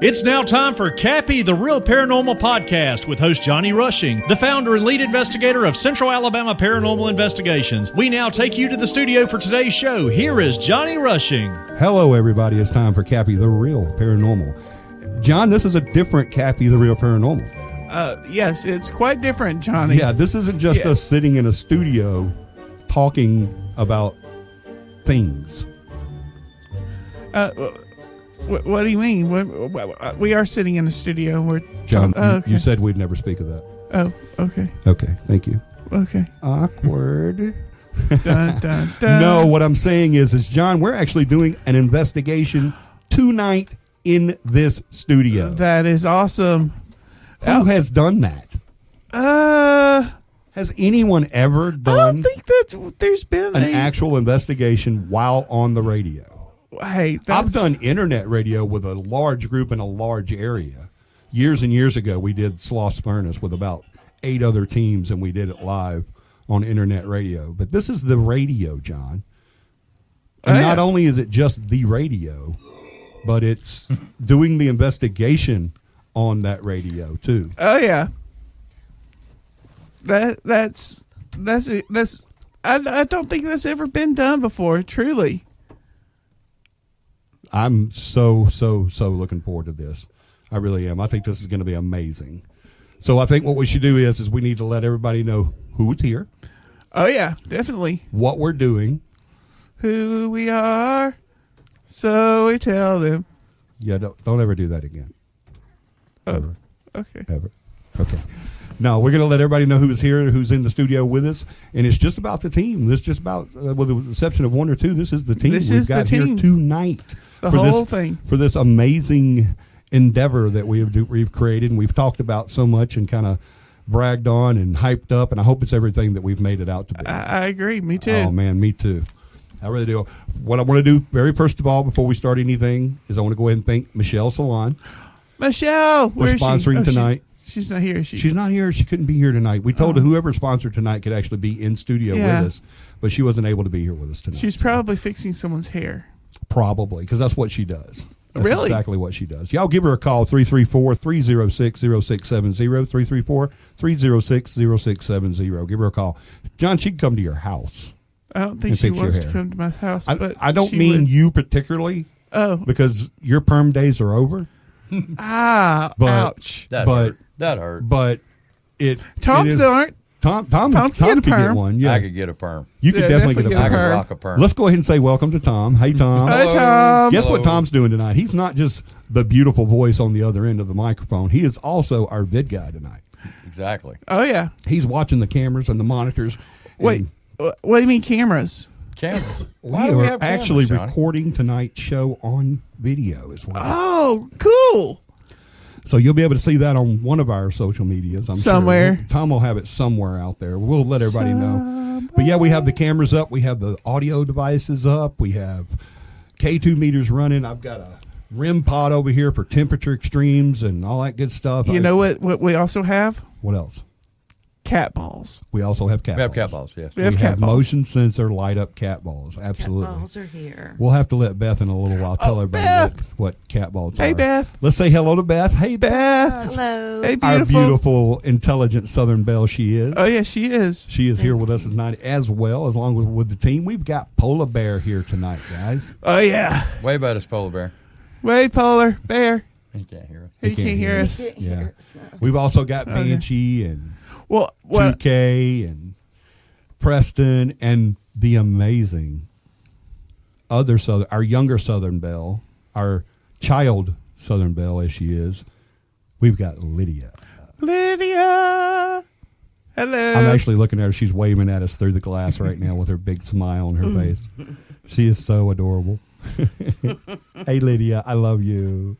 It's now time for Cappy, the Real Paranormal Podcast with host Johnny Rushing, the founder and lead investigator of Central Alabama Paranormal Investigations. We now take you to the studio for today's show. Here is Johnny Rushing. Hello, everybody. It's time for Cappy, the Real Paranormal. John, this is a different Cappy, the Real Paranormal. Yes, it's quite different, Johnny. Yeah, this isn't just us sitting in a studio talking about things. What do you mean? We are sitting in a studio. We're John, you said we'd never speak of that. Oh, okay. Okay, thank you. Okay. Awkward. Dun, dun, dun. No, what I'm saying is, John, we're actually doing an investigation tonight in this studio. That is awesome. Who has done that? Has anyone ever done? I don't think that there's been an actual investigation while on the radio. Hey, I've done internet radio with a large group in a large area. Years and years ago, we did Sloss Furnace with about 8 other teams, and we did it live on internet radio. But this is the radio, John. And not only is it just the radio, but it's doing the investigation on that radio too. Oh yeah. That's I don't think that's ever been done before, truly. I'm so looking forward to this. I really am. I think this is going to be amazing. So I think what we should do is we need to let everybody know who's here. Oh yeah, definitely. What we're doing. Who we are. So we tell them. Yeah, don't ever do that again. Oh, okay. Ever. Okay. No, we're going to let everybody know who is here, who's in the studio with us, and it's just about the team. This is just about, with the exception of one or two, this is the team we've got here tonight. The whole thing. For this amazing endeavor that we've created, and we've talked about so much and kind of bragged on and hyped up, and I hope it's everything that we've made it out to be. I agree. Me too. Oh, man, me too. I really do. What I want to do, very first of all, before we start anything, is I want to go ahead and thank Michelle Salon. Michelle, where is she? Sponsoring tonight. She's not here, is she? She's not here. She couldn't be here tonight. We told her whoever sponsored tonight could actually be in studio with us, but she wasn't able to be here with us tonight. She's probably fixing someone's hair. Probably, because that's what she does. That's really? Exactly what she does. Y'all give her a call, 334-306-0670, 334-306-0670. Give her a call. John, she can come to your house. I don't think she wants to come to my house. I don't mean you particularly. Oh. Because your perm days are over. Ouch. That hurt. But Tom's aren't. Tom could get one. Yeah. I could get a perm. You could definitely get a perm. I could rock a perm. Let's go ahead and say welcome to Tom. Hey, Tom. Hi, Tom. Guess what Tom's doing tonight? He's not just the beautiful voice on the other end of the microphone. He is also our vid guy tonight. Exactly. Oh, yeah. He's watching the cameras and the monitors. Wait, what do you mean cameras? Cameras. We are actually recording tonight's show on video as well. Oh, cool. So you'll be able to see that on one of our social medias. I'm somewhere. Sure. Tom will have it somewhere out there. We'll let everybody know. But yeah, we have the cameras up. We have the audio devices up. We have K2 meters running. I've got a REM pod over here for temperature extremes and all that good stuff. You know what we also have? What else? Cat balls. We also have cat balls. We have cat balls, yes. We have motion sensor light up cat balls. Absolutely. Cat balls are here. We'll have to let Beth in a little while tell everybody what cat balls are. Hey, Beth. Let's say hello to Beth. Hey, Beth. Hello. Hey, beautiful. Our beautiful, intelligent Southern belle she is. Oh, yeah, she is. She is here with us tonight as well, as long as with the team. We've got Polar Bear here tonight, guys. Oh, yeah. Way better as Polar Bear. Way Polar Bear. He can't hear us. He can't hear us. Yeah. We've also got Banshee and 2K and Preston and the amazing our younger Southern Belle, our child Southern Belle as she is. We've got Lydia. Lydia. Hello. I'm actually looking at her. She's waving at us through the glass right now with her big smile on her face. She is so adorable. Hey, Lydia, I love you.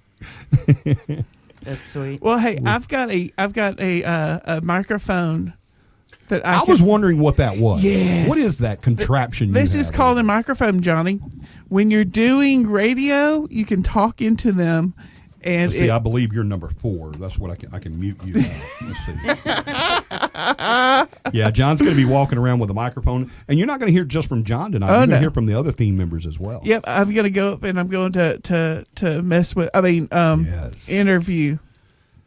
That's sweet. Well, hey, I've got a microphone that I was wondering what that was. Yes. What is that contraption? This is called a microphone, Johnny. When you're doing radio, you can talk into them, And Let's see, I believe you're number 4. That's what I can mute you now. Let's see. Yeah, John's going to be walking around with a microphone, and you're not going to hear just from John tonight. You're going to hear from the other team members as well. Yep, I'm going to go up and I'm going to mess with. Yes. Interview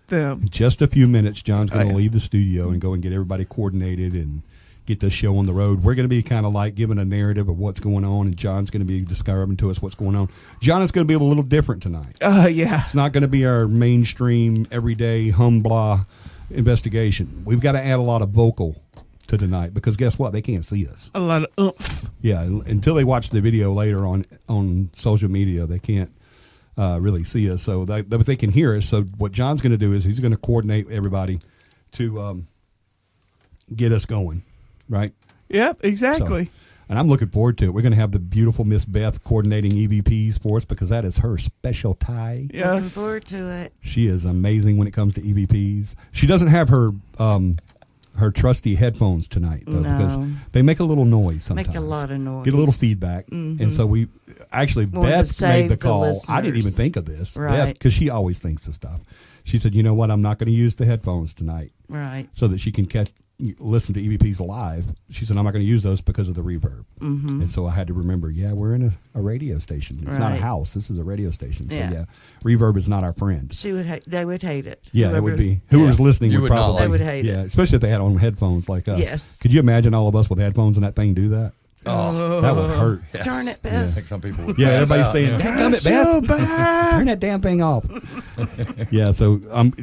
them. In just a few minutes, John's going to leave the studio and go and get everybody coordinated and get this show on the road. We're going to be kind of like giving a narrative of what's going on, and John's going to be describing to us what's going on. John is going to be a little different tonight. Yeah. It's not going to be our mainstream, everyday, blah investigation. We've got to add a lot of vocal to tonight because guess what? They can't see us. A lot of oomph. Yeah, until they watch the video later on social media, they can't really see us. So but they can hear us. So what John's going to do is he's going to coordinate everybody to get us going. Right? Yep, exactly. So, and I'm looking forward to it. We're going to have the beautiful Miss Beth coordinating EVPs for us because that is her specialty. Yes. Looking forward to it. She is amazing when it comes to EVPs. She doesn't have her trusty headphones tonight, though, because they make a little noise sometimes. Make a lot of noise. Get a little feedback. Mm-hmm. And so Beth made the call. I didn't even think of this. Right. Beth, because she always thinks of stuff. She said, you know what, I'm not going to use the headphones tonight. Right. So that she can listen to EVPs live. She said, I'm not going to use those because of the reverb. Mm-hmm. And so I had to remember, we're in a radio station. It's not a house. This is a radio station. So reverb is not our friend. They would hate it. Yeah, it would be. Whoever's listening would probably. They would hate it. Yeah, especially if they had on headphones like us. Yes. Could you imagine all of us with headphones and that thing do that? Oh, that would hurt. Yes. Darn it, Beth. I think some people would. Yeah, pass everybody's out. saying, "Damn it, So Beth, bad. turn that damn thing off." Yeah, so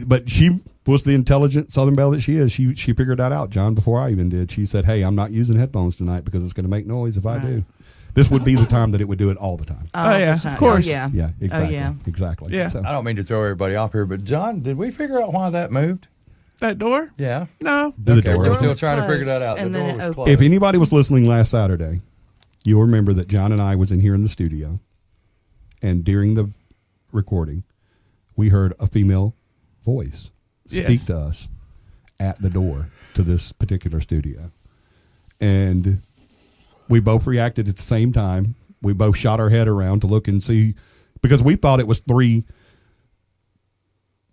but she was the intelligent Southern Belle that she is. She figured that out, John, before I even did. She said, "Hey, I'm not using headphones tonight because it's going to make noise if I do." This would be the time that it would do it all the time. Oh, yeah, of course. Oh, yeah. Yeah, exactly. Oh, yeah. Exactly. Yeah. So, I don't mean to throw everybody off here, but John, did we figure out why that moved? That door? Yeah. No. the Okay, door. we're still was trying to figure closed, that out. and The then door it was opened. closed. If anybody was listening last Saturday, you'll remember that John and I was in here in the studio, and during the recording, we heard a female voice speak to us at the door to this particular studio. And we both reacted at the same time. We both shot our head around to look and see, because we thought it was 3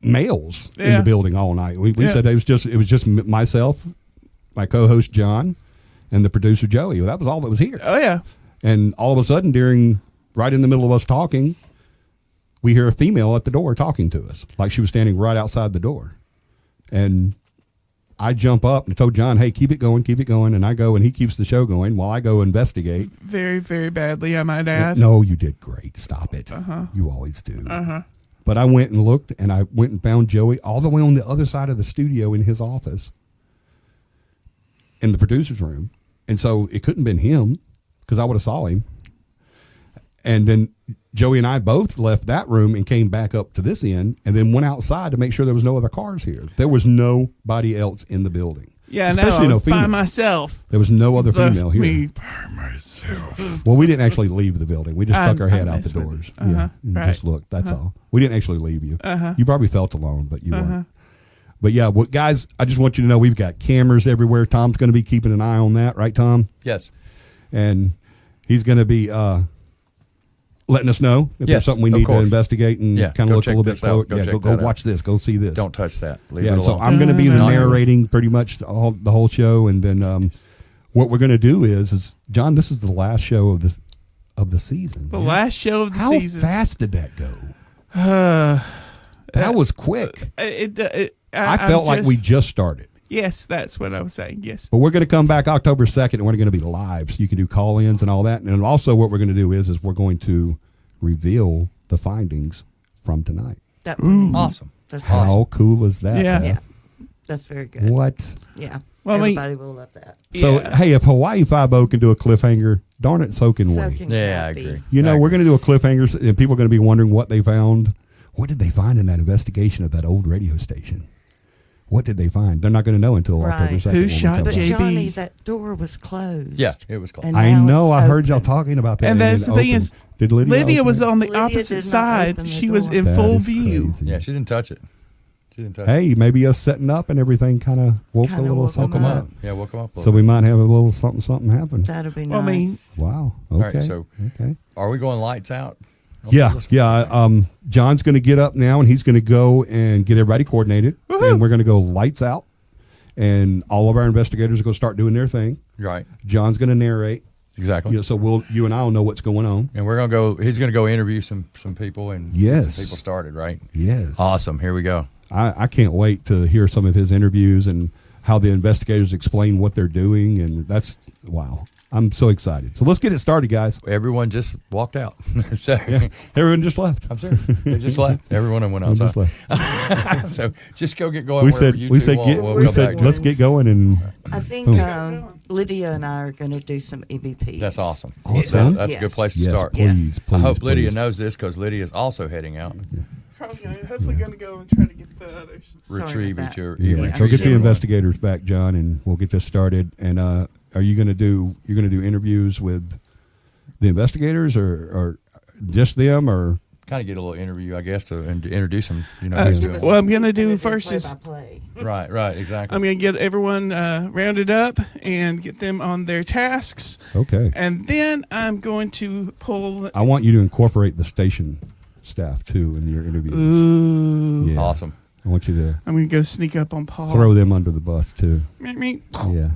males in the building all night. We said it was just myself, my co-host John, and the producer Joey. That was all that was here. Oh, yeah. And all of a sudden, right in the middle of us talking, we hear a female at the door talking to us, like she was standing right outside the door. And I jump up and told John, "Hey, keep it going. And I go, and he keeps the show going while I go investigate. Very, very badly, I might add. No, you did great. Stop it. You always do. But I went and looked, and I went and found Joey all the way on the other side of the studio in his office in the producer's room. And so it couldn't have been him, because I would have saw him. And then Joey and I both left that room and came back up to this end and then went outside to make sure there was no other cars here. There was nobody else in the building. Yeah, especially no, no female. by myself. There was no other female here. Me by myself. Well, we didn't actually leave the building. We just stuck our head out the with doors. you. Yeah, and just looked. That's all. We didn't actually leave you. You probably felt alone, but you weren't. But yeah, guys, I just want you to know we've got cameras everywhere. Tom's going to be keeping an eye on that, right, Tom? Yes. And he's going to be letting us know if there's something we need to investigate and kind of look a little bit closer. Yeah, go watch this. Go see this. Don't touch that. Leave it alone. So I'm going to be the narrating pretty much the whole show, and then what we're going to do is John, this is the last show of the season. The last show of the season. How fast did that go? That was quick. I felt like we just started. Yes, that's what I was saying. Yes. But we're going to come back October 2nd, and we're going to be live, so you can do call-ins and all that. And also what we're going to do is we're going to reveal the findings from tonight. That would be Awesome. That's How awesome. cool is that? Yeah. Yeah. That's very good. What? Yeah. Well, I mean- Everybody will love that. So, hey, if Hawaii Five-0 can do a cliffhanger, darn it, so can So we. can Yeah, I Gabby. agree. You know, I we're agree. going to do a cliffhanger, and people are going to be wondering what they found. What did they find in that investigation of that old radio station? What did they find? They're not going to know until Right. October 2nd. Who when we shot come But back. JB? Johnny, that door was closed. Yeah, it was closed. And I now know. it's I heard y'all open. talking about that. And that's the thing is, did Lydia was open? on the Lydia opposite did not side. open the She was door. in That full is view. crazy. Yeah, she didn't touch it. She didn't touch it. Hey, maybe us setting up and everything kind of woke Kinda a little woke 'em something up. up. Yeah, woke him up a So little we might have a little something happen. That'll be Well, I mean- nice. Wow. right, Okay. so- okay. Are we going lights out Yeah. John's going to get up now, and he's going to go and get everybody coordinated, and we're going to go lights out, and all of our investigators are going to start doing their thing. Right. John's going to narrate. Exactly. So you and I will know what's going on. And we're gonna go. He's gonna go interview some people and get some people started. Right. Yes. Awesome. Here we go. I can't wait to hear some of his interviews and how the investigators explain what they're doing, and that's wow. I'm so excited. So let's get it started, guys. Everyone just walked out. So Everyone just left. I'm sorry. They just left. Everyone went outside. Just left. So just go get going. We wherever said you we two said want. get, We'll we come said back to let's it. get going, and I think Lydia and I are going to do some EVPs. That's awesome. Awesome. That's a good place to yes, start. please. I hope please. Lydia knows this because Lydia is also heading out. Hopefully going to go and try to get the others. Sorry Retrieve about each that. other. Yeah. So get the investigators back, John, and we'll get this started. And are you going to do interviews with the investigators, or just them, or kind of get a little interview, I guess, to introduce them. You know, who's doing What I'm going to do first is play. right, exactly. I'm going to get everyone rounded up and get them on their tasks. okay? And then I'm going to pull. I want you to incorporate the station staff too in your interviews. Ooh. Yeah. Awesome. I want you to I'm going to go sneak up on Paul. throw them under the bus too. Meep, meep. Yeah.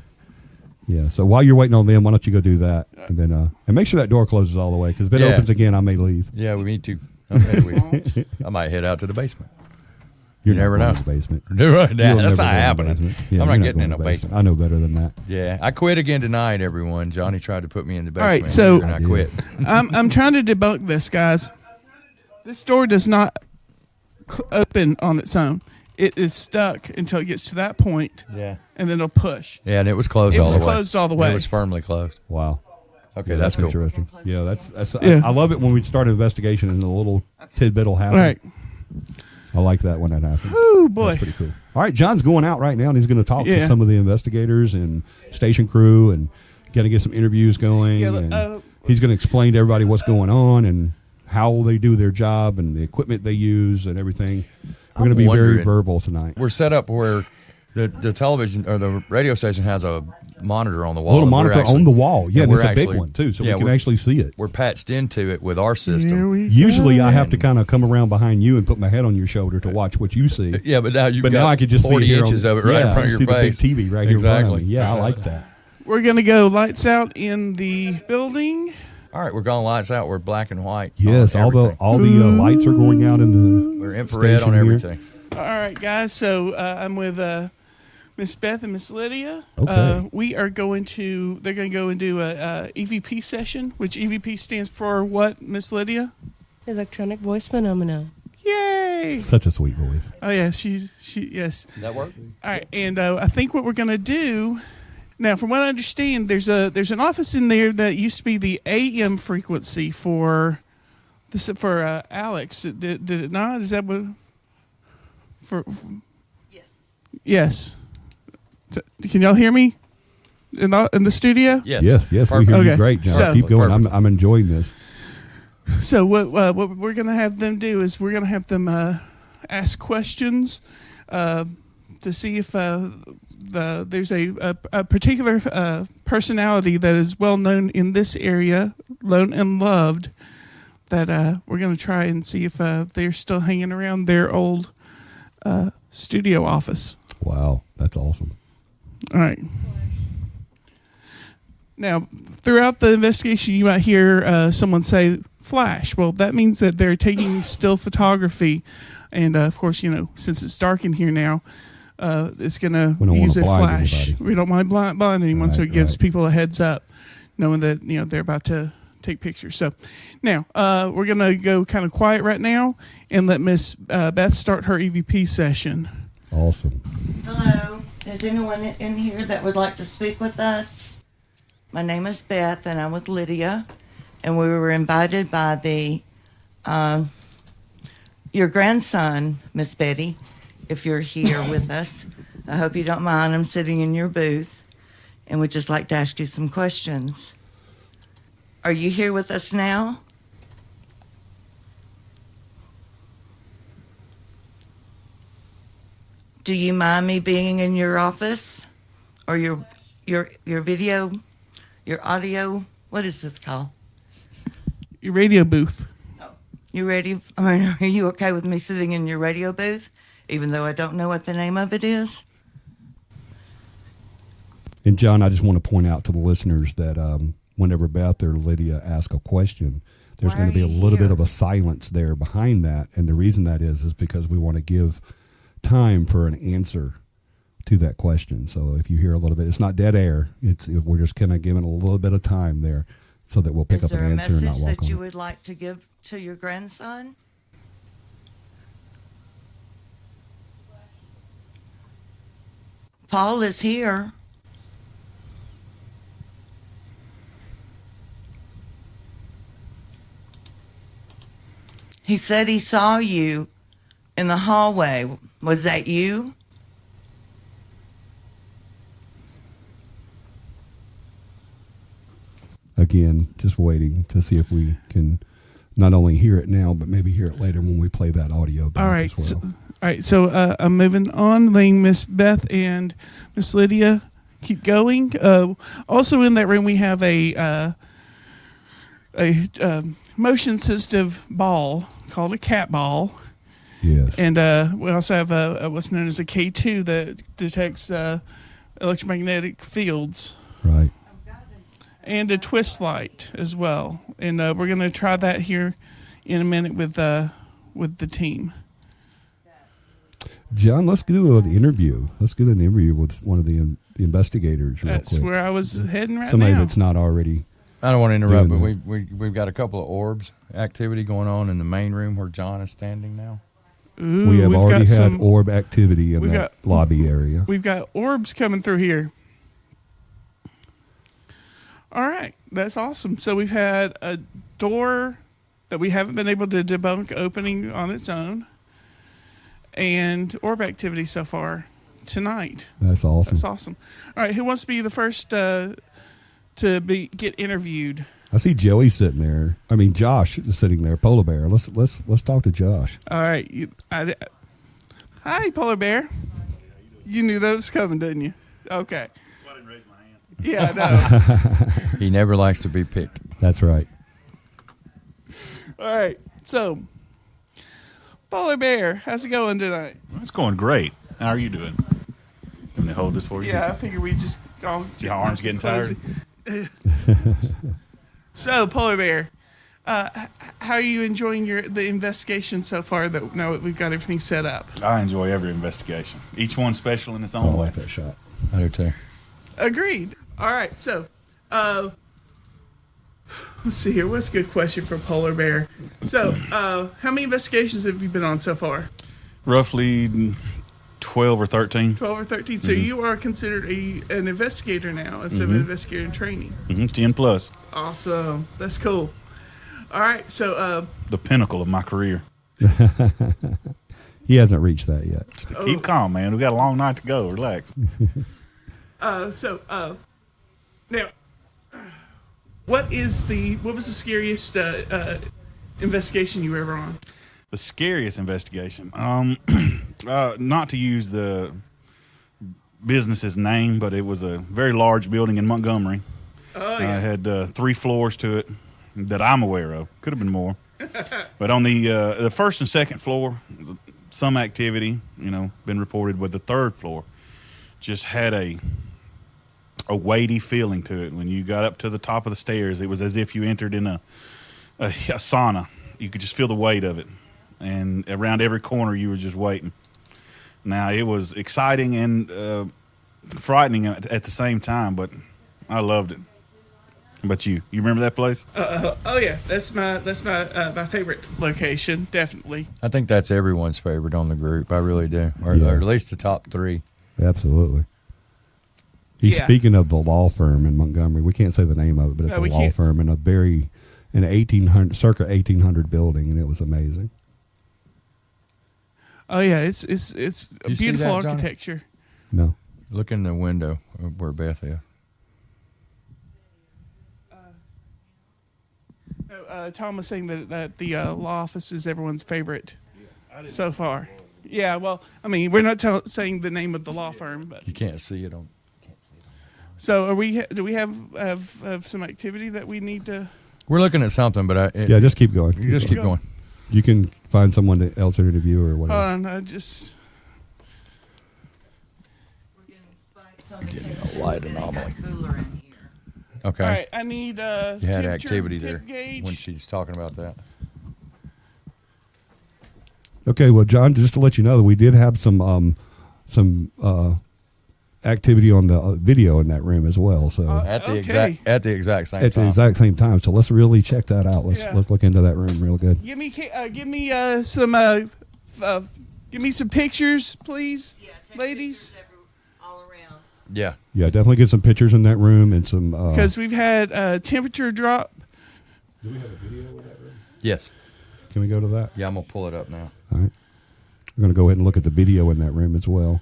Yeah. So while you're waiting on them, why don't you go do that, and then and make sure that door closes all the way, because if it Yeah. opens again, I may leave. Yeah, we need to. Okay, I might head out to the basement. You're You never not going know. to the basement. Right now, You'll that's never not go in the happening. basement. Yeah, I'm you're not getting going in to the the basement. I know better than that. Yeah, I quit again tonight, everyone. Johnny tried to put me in the All basement. right, so- and I quit. I'm trying to debunk this, guys. This door does not open on its own. It is stuck until it gets to that point, Yeah. and then it'll push. Yeah, and it was closed It all was the way. closed all the way. It was firmly closed. Wow. Okay, Yeah, that's cool. interesting. Yeah, that's Yeah. I love it when we start an investigation and a little tidbit will happen. All right. I like that when that happens. Oh boy. That's pretty cool. All right, John's going out right now, and he's going to talk to Yeah. some of the investigators and station crew, and going to get some interviews going. Yeah, and he's going to explain to everybody what's going on and how they do their job and the equipment they use and everything. We're going to be very wondering- verbal tonight. We're set up where the television or the radio station has a monitor on the A wall. little and we're monitor actually- on the wall. Yeah, and we're it's a big actually- one, too, so yeah, we can we're- actually see it. We're patched into it with our Here system. we Usually, go. I have to kind of come around behind you and put my head on your shoulder to watch what you see. Yeah, but now you've But got now I could just 40 see it here inches on, of it right in front of your see face. the big TV right here in front of Exactly. me. Yeah, I like that. We're gonna go lights out in the building. All right, we're going lights out. We're black and white. Yes, on all the everything. lights are going out in the. We're infrared station on here. everything. All right, guys. So I'm with Miss Beth and Miss Lydia. Okay. We are going to. They're going to go and do a EVP session, which EVP stands for what, Miss Lydia? Electronic voice phenomena. Yay! Such a sweet voice. Oh yeah, she yes. That work? All right, and I think what we're going to do now, from what I understand, there's an office in there that used to be the AM frequency for this for Alex. Did it not? Is that what? For yes. Can y'all hear me in the studio? Yes. Yes, we hear Okay. you great, John. So- Keep going. Perfect. I'm enjoying this. So what we're gonna have them do is we're gonna have them ask questions to see if there's a particular personality that is well known in this area, known and loved. That we're gonna try and see if they're still hanging around their old studio office. Wow, that's awesome. All right. Now, throughout the investigation, you might hear someone say flash. Well, that means that they're taking still photography. And, of course, since it's dark in here now, it's going to We don't use a wanna blind flash. anybody. We don't mind blind anyone, so Right, it gives right. people a heads up, knowing that, they're about to take pictures. So now we're going to go kind of quiet right now and let Miss Beth start her EVP session. Awesome. Hello. Is anyone in here that would like to speak with us? My name is Beth, and I'm with Lydia, and we were invited by your grandson, Miss Betty, if you're here with us. I hope you don't mind. I'm sitting in your booth, and we'd just like to ask you some questions. Are you here with us now? Do you mind me being in your office or your video, your audio? What is this called? Your radio booth. You ready? I mean, are you okay with me sitting in your radio booth, even though I don't know what the name of it is? And John, I just want to point out to the listeners that whenever Beth or Lydia ask a question, there's Why going are to be a you little bit here? of a silence there behind that. And the reason that is because we want to give time for an answer to that question. So if you hear a little bit, it's not dead air. We're just kind of giving a little bit of time there so that we'll pick Is up an there a answer and not message walk that on you it. would like to give to your grandson? Paul is here. He said he saw you in the hallway. Was that you? Again, just waiting to see if we can not only hear it now, but maybe hear it later when we play that audio back All right. as well. So I'm moving on, letting Miss Beth and Miss Lydia keep going. Also in that room, we have a motion sensitive ball called a cat ball. Yes. And we also have what's known as a K2 that detects electromagnetic fields, Right. and a twist light as well. And we're going to try that here in a minute with the team. John, let's do an interview. Let's get an interview with one of the investigators real That's quick. where I was heading right Somebody now. that's not already. I don't want to interrupt, but Doing we've got a couple of orbs activity going on in the main room where John is standing now. Ooh, We have we've already got had some- orb activity in we've that got- lobby area. We've got orbs coming through here. All right, that's awesome. So we've had a door that we haven't been able to debunk opening on its own, and orb activity so far tonight. That's awesome. That's awesome. All right, who wants to be the first to get interviewed? I see Joey sitting there. I mean, Josh is sitting there. Polar Bear. Let's talk to Josh. All right, hi, Polar Bear. You knew that was coming, didn't you? Okay. That's why I didn't raise my hand. Yeah, I know. He never likes to be picked. That's right. All right, so Polar Bear, how's it going tonight? Well, it's going great. How are you doing? Can they hold this for you? Yeah, I figured we just all Your arms getting tired? So, Polar Bear, how are you enjoying the investigation so far? That now that we've got everything set up. I enjoy every investigation. Each one special in its I own way. like that shot. I do too. Agreed. All right, so let's see here. What's a good question for Polar Bear? So, how many investigations have you been on so far? Roughly 12 or 13. 12 or 13. So you are considered an investigator now instead of an investigator in training. 10 plus. Awesome. That's cool. All right, so The pinnacle of my career. He hasn't reached that yet. Keep calm, man. We got a long night to go. Relax. now, what was the scariest investigation you were ever on? The scariest investigation. Not to use the business's name, but it was a very large building in Montgomery. Oh yeah. It had 3 floors to it that I'm aware of. Could have been more. But on the first and second floor, some activity, been reported. But the third floor just had a weighty feeling to it. When you got up to the top of the stairs, it was as if you entered in a sauna. You could just feel the weight of it. And around every corner, you were just waiting. Now, it was exciting and frightening at the same time, but I loved it. But you remember that place? Oh yeah, that's my my favorite location, definitely. I think that's everyone's favorite on the group. I really do, or Yeah. at least the top 3. Absolutely. He's Yeah. speaking of the law firm in Montgomery. We can't say the name of it, but it's No, a we law can't. firm in an 1800 circa 1800 building, and it was amazing. Oh yeah, it's a You see beautiful that, Johnny? architecture. No. Look in the window where Beth is. Tom was saying that the law office is everyone's favorite so far. Yeah, well, I mean, we're not saying the name of the law firm, but You can't see it on. so do we have some activity that we need to? We're looking at something, but Yeah, just keep going. you just keep going. You can find someone else to interview or whatever. Hold on, I just. Getting a light anomaly. Cooler in here. Okay. All right, I need You had temperature, activity there temp gauge. when she's talking about that. Okay, well, John, just to let you know that we did have some activity on the video in that room as well. So At the Okay. exact same at time. the exact same time. So let's really check that out. Yeah. Let's look into that room real good. Give me some pictures, please, ladies, All around. Yeah. Yeah, definitely get some pictures in that room and some. because we've had temperature drop. Do we have a video in that room? Yes. Can we go to that? Yeah, I'm gonna pull it up now. All right. We're going to go ahead and look at the video in that room as well.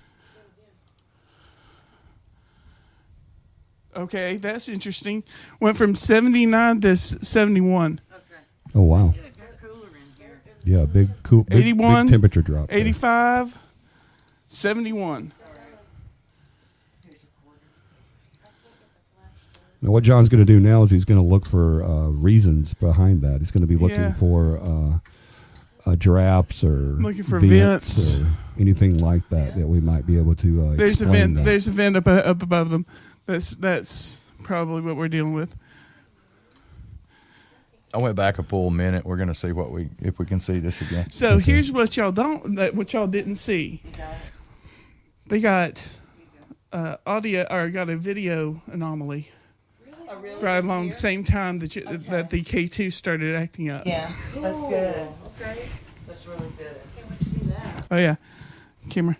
Okay, that's interesting. Went from 79 to 71. Okay. Oh wow! Good, cooler in here. Yeah, big 81, big temperature drop. there. 85, 71. Now, what John's going to do now is he's going to look for reasons behind that. He's going to be looking Yeah. for drafts or Looking for vents. or anything like that we might be able to There's a explain vent. that. There's a vent up above them. That's probably what we're dealing with. I went back a full minute. We're gonna see if we can see this again. So here's what y'all didn't see. They got audio or got a video anomaly right along the same time that that the K2 started acting up. Yeah, that's good. Okay. That's really good. Can't wait to see that. Oh yeah, camera.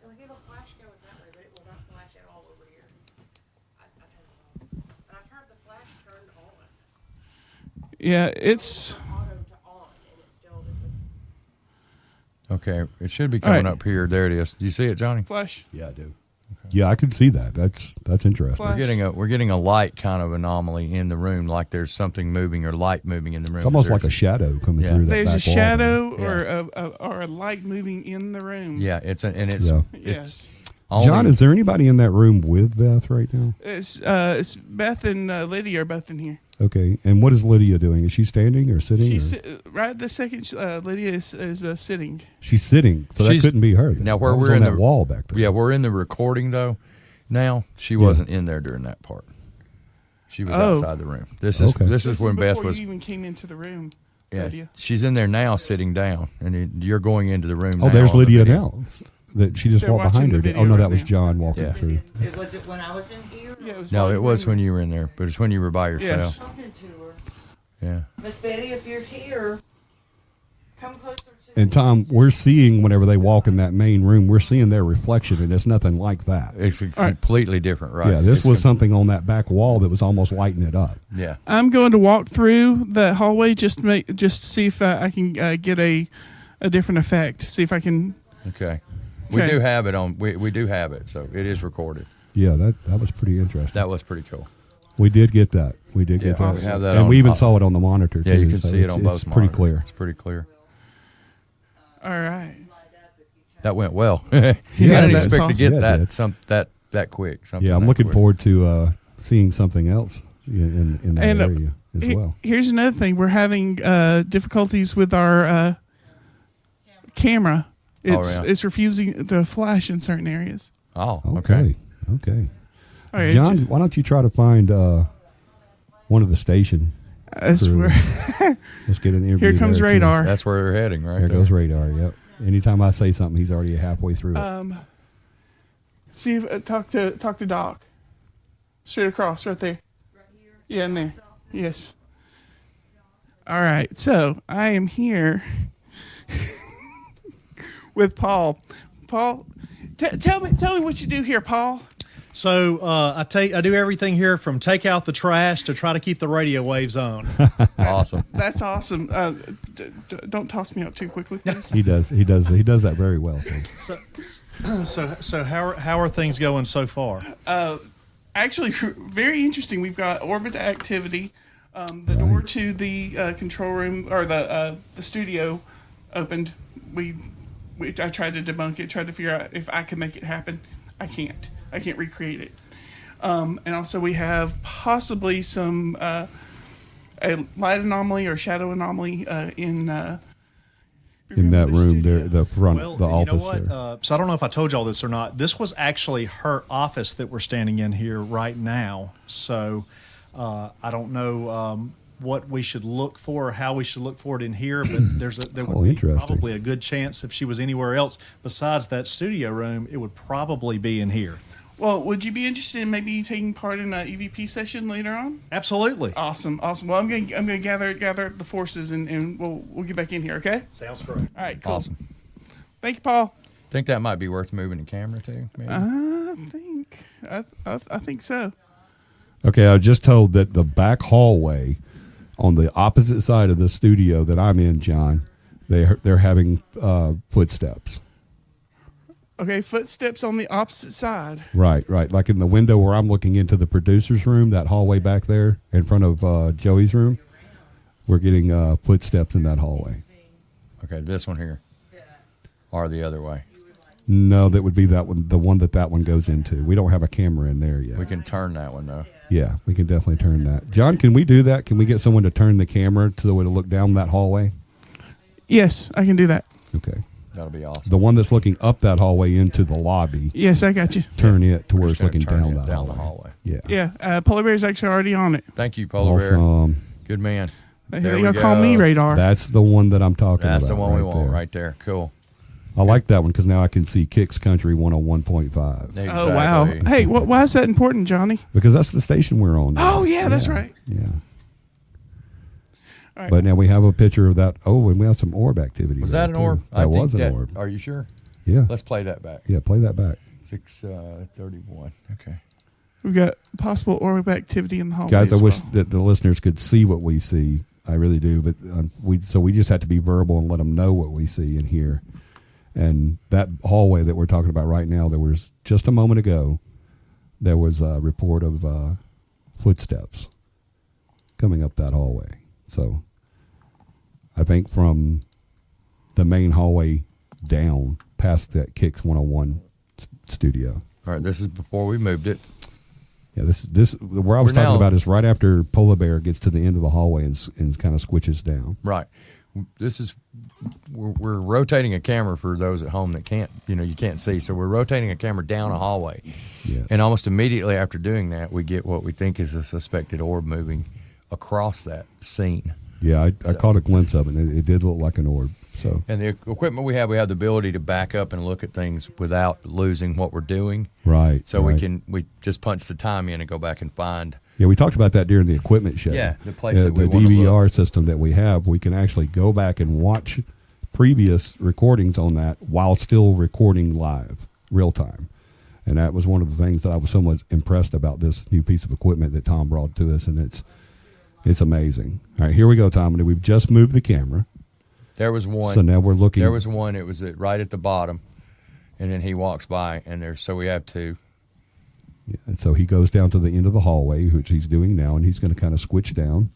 It'll give a flash going that way, but it will not flash at all over here. I turned it on. And I turned the flash turned on. Yeah, it's Auto to on, and it still doesn't. Okay, it should be coming right. up here. There it is. Do you see it, Johnny? flash. Yeah, I do. Yeah, I can see that. That's interesting. Flash. We're getting a light kind of anomaly in the room, like there's something moving or light moving in the room. It's almost like a There's- shadow coming Yeah. through that There's back a wall. shadow Yeah. or a light moving in the room. Yeah, it's Yeah. Yes. only, John, is there anybody in that room with Beth right now? It's Beth and Lydia are both in here. Okay, and what is Lydia doing? Is she standing or sitting? She's or? right this second. Lydia is sitting. She's sitting, so that She's- couldn't be her. Then. now where That was we're on in that the wall back there. Yeah, we're in the recording though. Now she wasn't in there during that part. She was Oh. outside the room. This is Okay. this is when Beth before was. you even came into the room. Yeah, Lydia. she's in there now, sitting down, and you're going into the room. Oh, now there's on the Lydia video. now. That she just They're walked watching behind the her. video Oh no, right that was now. John walking Yeah. through. Was it when I was in here? Yeah, it was No, while it you was were- when you were in there, but it's when you were by yourself. Yes. Talking to her. Yeah. Miss Betty, if you're here, come closer to And Tom, we're seeing whenever they walk in that main room, we're seeing their reflection, and it's nothing like that. It's right. completely different, right? Yeah, this It's was something on that back wall that was almost lighting it up. Yeah. I'm going to walk through the hallway just to see if I can get a different effect. See if I can. Okay. We Okay. do have it on. We do have it, so it is recorded. Yeah, that was pretty interesting. That was pretty cool. We did get that. We did Yeah, get that. we have that and on- we even saw it on the monitor. Yeah, too, you can so see it on both. It's pretty monitors. clear. It's pretty clear. All right. That went well. I didn't that's expect awesome. to get Yeah, it did. that quick. Something Yeah, I'm that looking quick. forward to seeing something else in that And, area as well. Here's another thing. We're having difficulties with our camera. It's yeah. it's refusing to flash in certain areas. Oh, Okay. Okay. All right, John, why don't you try to find one of the station? that's crew. where- Let's get an interview. here comes there, too. radar. That's where they're heading, right There there. goes radar. Yep. Anytime I say something, he's already halfway through it. See if talk to Doc. Straight across, right there. Yeah, in there. Yes. All right. So I am here with Paul. Paul, tell me what you do here, Paul. So I do everything here from take out the trash to try to keep the radio waves on. Awesome. That's awesome. Don't toss me up too quickly, please. He does that very well. too. So how are things going so far? Actually, very interesting. We've got orbit activity. The door to the control room or the studio opened. I tried to debunk it, tried to figure out if I could make it happen. I can't recreate it. And also we have possibly some a light anomaly or shadow anomaly in that room there, the front, Well, the you know office what? there. So I don't know if I told y'all this or not. This was actually her office that we're standing in here right now. So I don't know what we should look for or how we should look for it in here, but there would be interesting. probably a good chance if she was anywhere else besides that studio room, it would probably be in here. Well, would you be interested in maybe taking part in an EVP session later on? Absolutely. Awesome. Well, I'm gonna gather the forces and we'll get back in here. Okay. Sounds great. All right. Cool. Awesome. Thank you, Paul. Think that might be worth moving the camera to? Maybe? I think so. Okay, I was just told that the back hallway on the opposite side of the studio that I'm in, John, they're having footsteps. Okay, footsteps on the opposite side. Right. Like in the window where I'm looking into the producer's room, that hallway back there in front of Joey's room, we're getting footsteps in that hallway. Okay, this one here. Or the other way. No, that would be that one, the one that one goes into. We don't have a camera in there yet. We can turn that one, though. Yeah, we can definitely turn that. John, can we do that? Can we get someone to turn the camera so it'll look down that hallway? Yes, I can do that. Okay. That'll be awesome. The one that's looking up that hallway into the lobby, Yes, I got you. turn it to where We're it's just looking gonna turn down it that down the hallway. hallway. Yeah. Yeah, Polar Bear's actually already on it. Thank you, Polar Bear. Awesome. Good man. They There we call me go. Radar. That's the one that I'm talking about. That's the one we want there. right there. Cool. I like that one because now I can see Kix Country 101.5 Exactly. Oh wow! Hey, why is that important, Johnny? because that's the station we're on. now. Oh yeah, that's right. Yeah. All right. But now we have a picture of that. Oh, and we have some orb activity. Was there, that an too. orb? That was an orb. Are you sure? Yeah. Let's play that back. Yeah, play that back. 6:31. Okay. We've got possible orb activity in the hallway. Guys, I as wish well. that the listeners could see what we see. I really do. But we just have to be verbal and let them know what we see and hear. And that hallway that we're talking about right now, there was just a moment ago, there was a report of footsteps coming up that hallway. So I think from the main hallway down past that Kix 101 studio. All right. This is before we moved it. Yeah, this where I was We're talking now- about is right after Polar Bear gets to the end of the hallway and kind of squishes down. Right. We're rotating a camera for those at home that can't, you can't see. So we're rotating a camera down a hallway. Yes. And almost immediately after doing that, we get what we think is a suspected orb moving across that scene. Yeah, I caught a glimpse of it, and it did look like an orb. So And the equipment we have the ability to back up and look at things without losing what we're doing. right. So right. we just punch the time in and go back and find. Yeah, we talked about that during the equipment show. Yeah, the place that we the wanna DVR system that we have, we can actually go back and watch previous recordings on that while still recording live, real time. And that was one of the things that I was so much impressed about this new piece of equipment that Tom brought to us, and it's amazing. All right, here we go, Tom. And we've just moved the camera, There was one. so now we're looking. There was one. It was right at the bottom, and then he walks by, and so we have two. Yeah, and so he goes down to the end of the hallway, which he's doing now, and he's going to kind of switch down.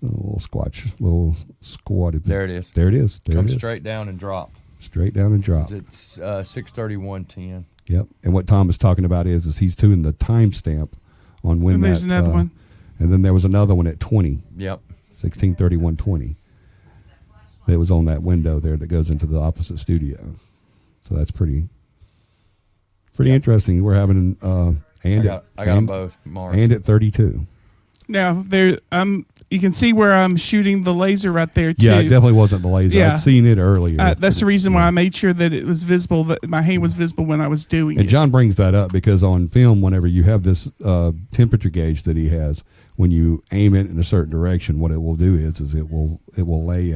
A little squat. There it is. There it is. There Come it is. straight down and drop. Straight down and drop. It's 6:31:10. Yep. And what Tom is talking about is he's doing the timestamp on when And there's another one. And then there was another one at 20, Yep. 16:31:20. That was on that window there that goes into the opposite studio. So that's pretty interesting. We're having I got them both marked. and at 32. Now you can see where I'm shooting the laser right there too. Yeah, it definitely wasn't the laser. Yeah. I'd seen it earlier. That's the reason why I made sure that it was visible, that my hand was visible when I was doing And it. John brings that up because on film, whenever you have this temperature gauge that he has, when you aim it in a certain direction, what it will do is it will lay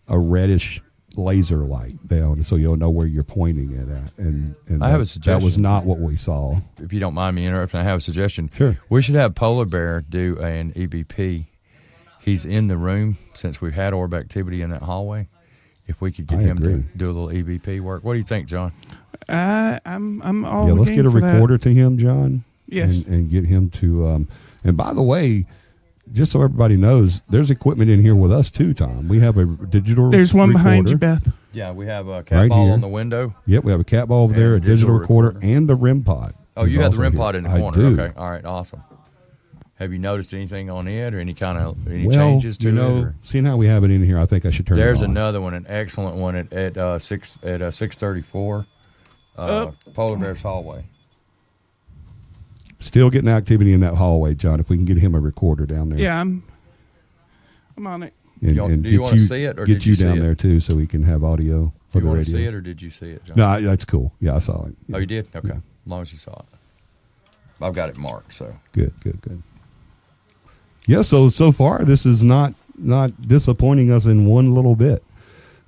a reddish laser light down, so you'll know where you're pointing it at. And I have a that suggestion. was not what we saw. If you don't mind me interrupting, I have a suggestion. Sure. We should have Polar Bear do an EBP. He's in the room since we've had orb activity in that hallway. If we could get I him agree. to do a little EBP work. What do you think, John? I'm all Yeah, let's game get a for that. recorder to him, John. Yes. and get him to. And by the way, just so everybody knows, there's equipment in here with us too, Tom. We have a digital. There's one behind you, recorder. Beth. Yeah, we have a cat Right ball here. on the window. Yep, we have a cat ball over And there, a a digital digital recorder, recorder. and the REM pod. Oh, is you have the also REM here. pod in the I corner. do. Okay, all right, awesome. Have you noticed anything on it, or any Well, changes to it? Or? seeing how we have it in here, I think I should turn There's it on. another one, an excellent one at 634 Polar Bear's hallway. Still getting activity in that hallway, John. If we can get him a recorder down there. Yeah, I'm on it. And, Do and you get wanna see it, or get did you see down it? there too, so we can have audio for You the want radio. to see it, or did you see it, John? No, that's cool. Yeah, I saw it. Oh, you did? Okay. Yeah. As long as you saw it. I've got it marked, so. Good. Yeah, so far this is not disappointing us in one little bit.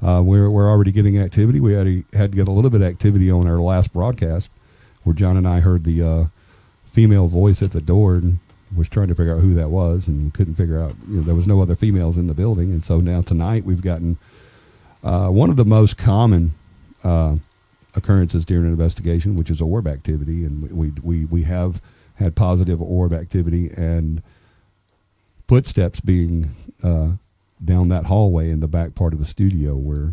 We're already getting activity. We had to get a little bit of activity on our last broadcast, where John and I heard the female voice at the door and was trying to figure out who that was, and couldn't figure out. There was no other females in the building, and so now tonight we've gotten one of the most common occurrences during an investigation, which is orb activity, and we have had positive orb activity and footsteps being down that hallway in the back part of the studio where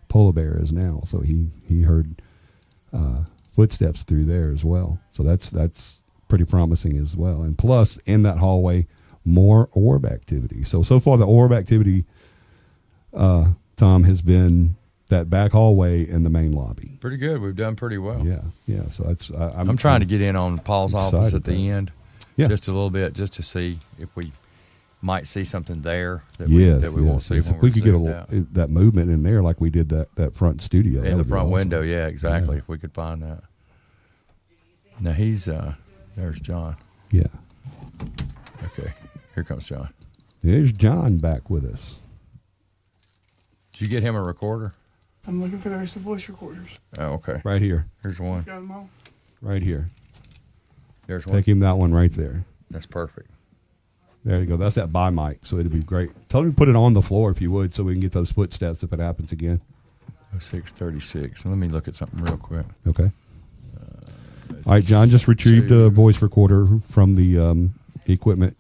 Polar Bear is now. So he heard footsteps through there as well. So that's pretty promising as well. And plus, in that hallway, more orb activity. So far the orb activity, Tom, has been that back hallway and the main lobby. Pretty good. We've done pretty well. Yeah. So that's I'm trying to get in on Paul's office at the end. Yeah. Just a little bit, just to see if we might see something there that Yes, we won't see yes. when If we could get zoomed out. that movement in there like we did that front studio. that In the would be front awesome. window, yeah, exactly. If we could find that. Now he's there's John. Yeah. Okay, here comes John. There's John back with us. Did you get him a recorder? I'm looking for the rest of the voice recorders. Oh, okay. Right here. Here's one. Got them all? Right here. There's one. Take him that one right there. That's perfect. There you go. That's that by mic, so it'd be great. Tell him to put it on the floor if you would, so we can get those footsteps if it happens again. 636. Let me look at something real quick. Okay. All right, John just retrieved a voice recorder from the equipment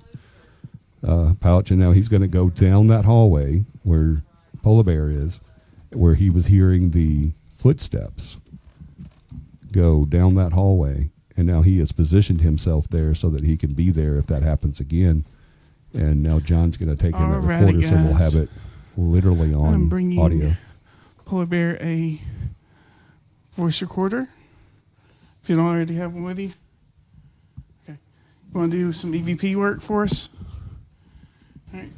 pouch, and now he's going to go down that hallway where Polar Bear is, where he was hearing the footsteps go down that hallway, and now he has positioned himself there so that he can be there if that happens again. And now John's going to take in that Alrighty, recorder, so we'll guys. have it literally I'm on bringing audio. Polar Bear a voice recorder. If you don't already have one with you. Okay. You want to do some EVP work for us? All right.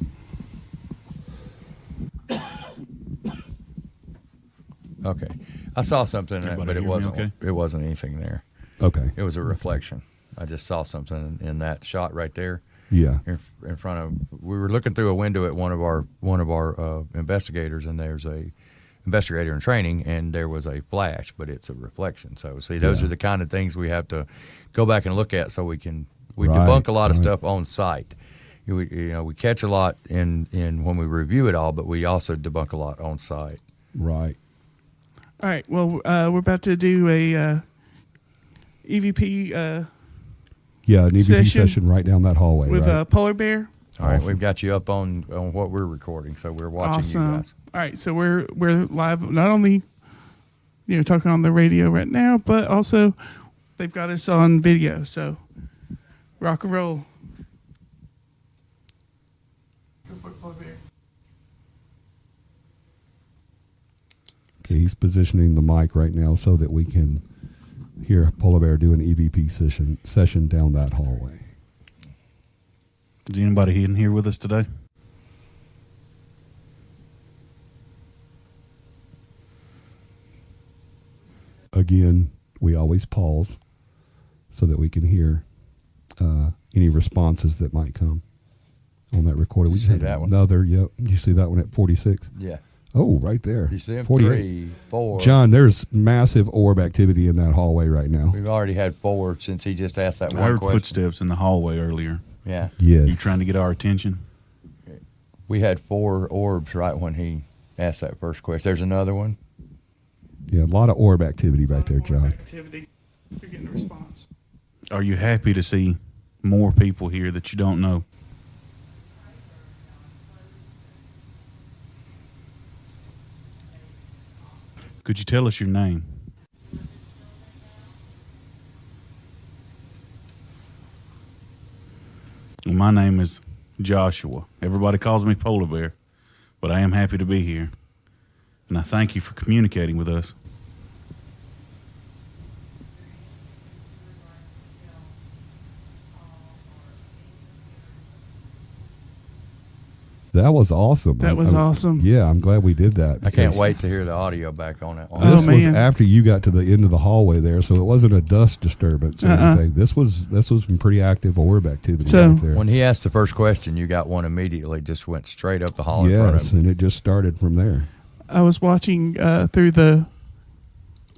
Okay, I saw something, in that, Everybody but it hear me wasn't. okay? It wasn't anything there. Okay. It was a reflection. I just saw something in that shot right there. Yeah. In front of, we were looking through a window at one of our investigators, and there's a investigator in training, and there was a flash, but it's a reflection. So see, those Yeah. are the kind of things we have to go back and look at, so we Right, debunk a lot of right. stuff on site. We catch a lot in when we review it all, but we also debunk a lot on site. Right. All right. Well, we're about to do a EVP Yeah, an EVP Session session right down that hallway. with right? Polar Bear. All right, Awesome. we've got you up on what we're recording, so we're watching Awesome. you guys. All right. So we're live, not only talking on the radio right now, but also they've got us on video. So rock and roll. Go for it, Polar Bear. Okay, he's positioning the mic right now so that we can hear Polar Bear do an EVP session down that hallway. Is anybody in here with us today? Again, we always pause so that we can hear any responses that might come on that recording. We You just see had that one? another. Yep, you see that one at 46. Yeah. Oh, right there. You see them? 48. 3, 4. John, there's massive orb activity in that hallway right now. We've already had 4 since he just asked that I one heard question. footsteps in the hallway earlier. Yeah. Yes. You trying to get our attention? We had 4 orbs right when he asked that first question. There's another one. Yeah, a lot of orb activity right there, John. Activity. You're getting a response. Are you happy to see more people here that you don't know? Could you tell us your name? Well, my name is Joshua. Everybody calls me Polar Bear, but I am happy to be here. And I thank you for communicating with us. That was awesome. That was awesome. Yeah, I'm glad we did that. I can't wait to hear the audio back on it. This was man. after you got to the end of the hallway there, so it wasn't a dust disturbance or anything. This was some pretty active orb activity So- right there. When he asked the first question, you got one immediately. Just went straight up the hall in front Yes, of him. and it just started from there. I was watching through the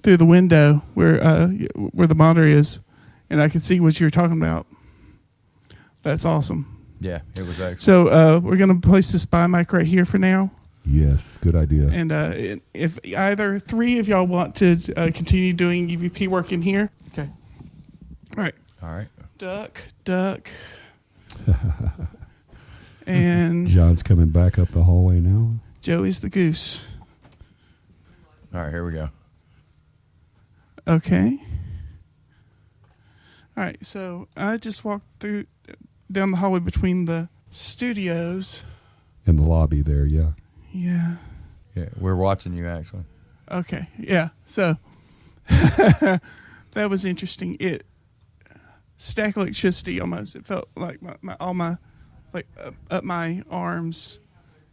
window where the monitor is, and I could see what you were talking about. That's awesome. Yeah, it was excellent. So we're gonna place this spy mic right here for now, Yes, good idea. and if either three of y'all want to continue doing EVP work in here, okay. All right, All right. duck, and John's coming back up the hallway now. Joey's the goose. All right, here we go. Okay. All right, so I just walked down the hallway between the studios. In the lobby there, yeah. Yeah. Yeah, we're watching you actually. Okay. Yeah. So that was interesting. It stack electricity almost. It felt like all my up my arms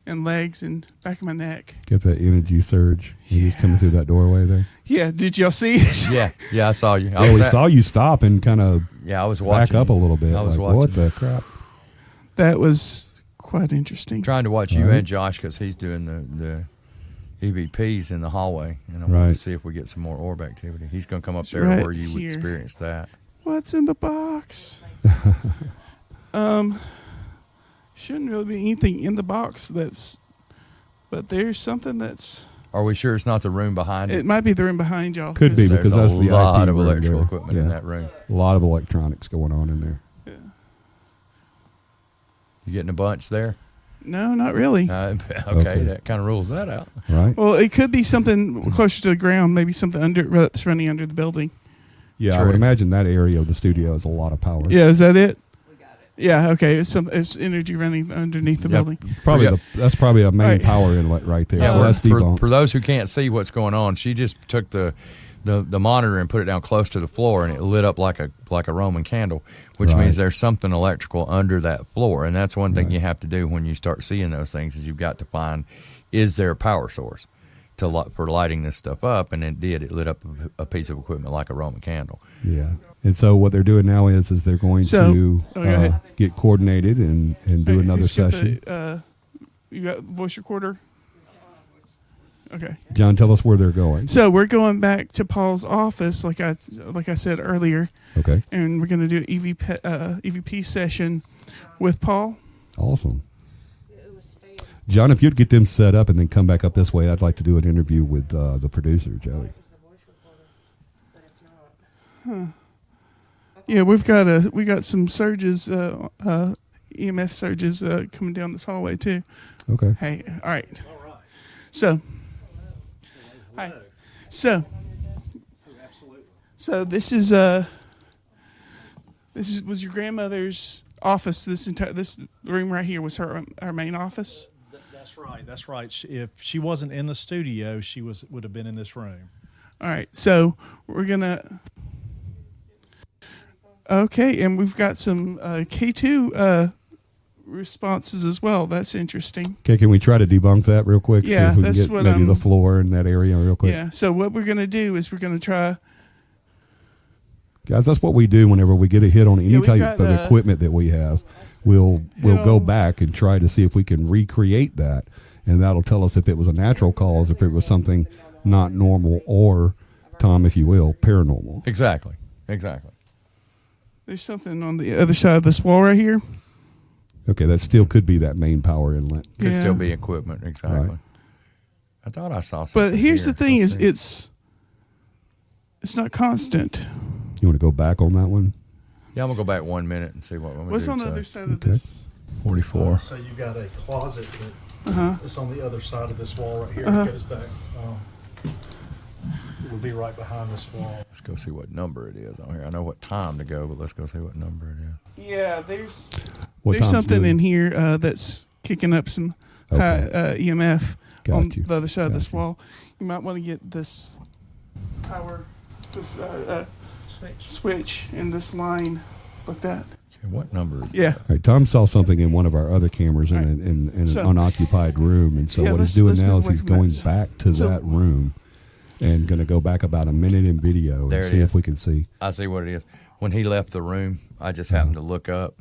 and legs and back of my neck. Get that energy surge. He was coming through that doorway there. Yeah. Did y'all see it? Yeah, I saw you. Yeah, we saw you stop and kind of Yeah, I was back watching. up a little bit. I was like, watching. what the crap? That was quite interesting. Trying to watch you Right. and Josh because he's doing the EVPs in the hallway, and I want Right. to see if we get some more orb activity. He's going to come up there right where you would here. experience that. What's in the box? Shouldn't really be anything in the box but there's something that's. Are we sure it's not the room behind It might be the room behind y'all. Could be, 'cause- because There's that's a the lot IP of room electrical there. equipment in that room. A lot of electronics going on in there. You getting a bunch there? No, not really. Okay. That kind of rules that out. Right? Well, it could be something closer to the ground, maybe something that's running under the building. Yeah, I True. would imagine that area of the studio has a lot of power. Yeah, is that it? We got it. Yeah, okay. It's energy running underneath the Yep. building. Probably Yeah. that's probably a main Right. power inlet right there. Yeah, so that's for debunked. those who can't see what's going on, she just took the monitor and put it down close to the floor, and it lit up like a Roman candle, which Right. means there's something electrical under that floor. And that's one thing you have to do when you start seeing those things is you've got to find, is there a power source for lighting this stuff up? And it did. It lit up a piece of equipment like a Roman candle. Yeah. And so what they're doing now is they're going So- to go ahead. get coordinated and do Hey, another who's got session. You got voice recorder? Okay. John, tell us where they're going. So we're going back to Paul's office, like I said earlier, Okay. and we're going to do an EVP session with Paul. Awesome. John, if you'd get them set up and then come back up this way, I'd like to do an interview with the producer, Joey. Yeah, we got some surges, EMF surges coming down this hallway too. Okay. Hey, all right. So, hi. So this was your grandmother's office. This room right here was her main office. That's right. That's right. If she wasn't in the studio, she would have been in this room. All right. So we're gonna. Okay, and we've got some K2 responses as well. That's interesting. Okay, can we try to debunk that real quick? See Yeah, if we that's can what get maybe I'm- the floor in that area real quick. Yeah. So what we're gonna do is we're gonna try. Guys, that's what we do whenever we get a hit on any we've type got, of equipment that we have. We'll go know- back and try to see if we can recreate that, and that'll tell us if it was a natural cause, if it was something not normal, or, Tom, if you will, paranormal. Exactly. There's something on the other side of this wall right here. Okay, that still could be that main power inlet. Could Yeah. still be equipment. Exactly. Right. I thought I saw something. But here's here. the thing: Let's is see. it's not constant. You want to go back on that one? Yeah, I'm gonna go back 1 minute and see what we What's do. on the So, other side of Okay. this? 44. So you got a closet that is on the other side of this wall right here. Uh-huh. It goes back. would be right behind this wall. Let's go see what number it is on here. I know what time to go, but let's go see what number it is. Yeah, there's What there's time's something good? in here that's kicking up some high EMF Got on you. the other side of Got this you. wall. You might want to get this power, this switch in this line like that. Okay, what number is Yeah. All right, Tom saw something in one of our other cameras in, in an So- unoccupied room, and so Yeah, what he's let's- doing let's now move is away he's from going that. back to So- that room and going to go back about a minute in video There and it see is. if we can see. I see what it is. When he left the room, I just happened to look up.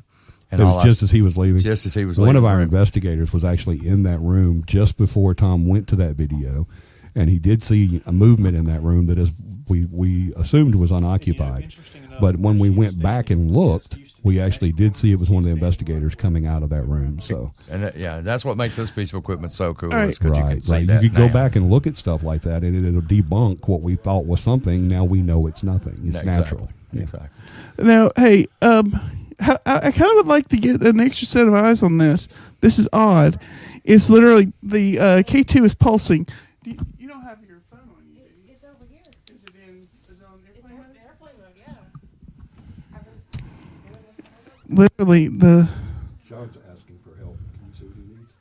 And It all was I just as he was leaving. Just as he was One leaving of the our room. investigators was actually in that room just before Tom went to that video, and he did see a movement in that room that is we assumed was unoccupied. But when we went back and looked, we actually did see it was one of the investigators coming out of that room. So And that's what makes this piece of equipment so cool. All right. Is 'cause you can right, see right. You that could go now. back and look at stuff like that, and it'll debunk what we thought was something. Now we know it's nothing. It's Exactly. natural. Yeah. Exactly. Now, hey, I kind of would like to get an extra set of eyes on this. This is odd. It's literally the K2 is pulsing. You don't have your phone on you. do you? It's over here. Is it on It's airplane on mode? airplane mode, yeah. I've been doing this all day. Literally, the Sean's asking for help. Can you see what he needs?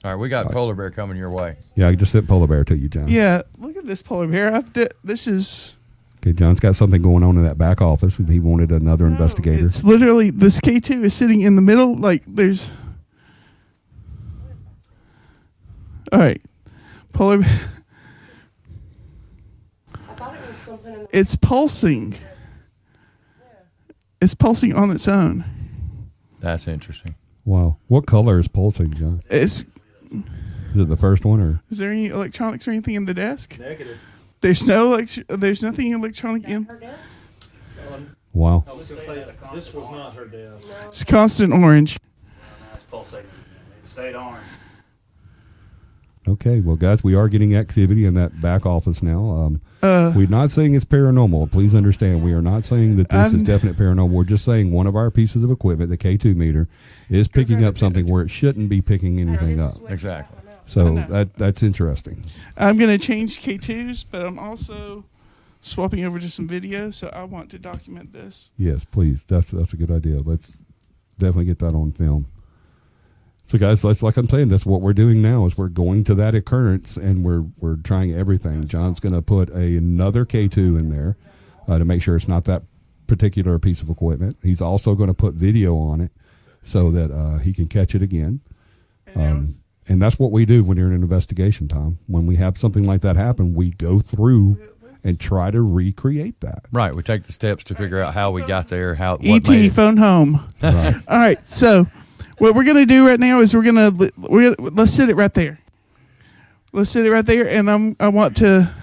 All right, we got polar bear coming your way. Yeah, I just sent polar bear to you, John. yeah. Look at this polar bear. This is Okay, John's got something going on in that back office, and he wanted another investigator. It's literally this K2 is sitting in the middle. Like there's. All right, polar. I thought it was something in the. It's pulsing. Yeah. It's pulsing on its own. That's interesting. Wow, what color is pulsing, John? Is Is it the first one or? there any electronics or anything in the desk? Negative. There's no there's nothing electronic That in. her desk? Wow. I was going to say, this was not her desk. No. It's constant orange. It's pulsating. It stayed orange. Okay, well, guys, we are getting activity in that back office now. We're not saying it's paranormal. Please understand, we are not saying that this is definite paranormal. We're just saying one of our pieces of equipment, the K2 meter, is picking up something where it shouldn't be picking anything up. Exactly. So that's interesting. I'm going to change K2s, but I'm also swapping over to some video, so I want to document this. Yes, please. That's a good idea. Let's definitely get that on film. So, guys, that's like I'm saying. That's what we're doing now. Is we're going to that occurrence and we're trying everything. John's going to put another K2 in there to make sure it's not that particular piece of equipment. He's also going to put video on it so that he can catch it again. And that's what we do when you're in an investigation, Tom. When we have something like that happen, we go through and try to recreate that. Right. We take the steps to figure out how we got there, what ET made it. phone home. Right. All right, so what we're gonna do right now is let's sit it right there. Let's sit it right there, and I want to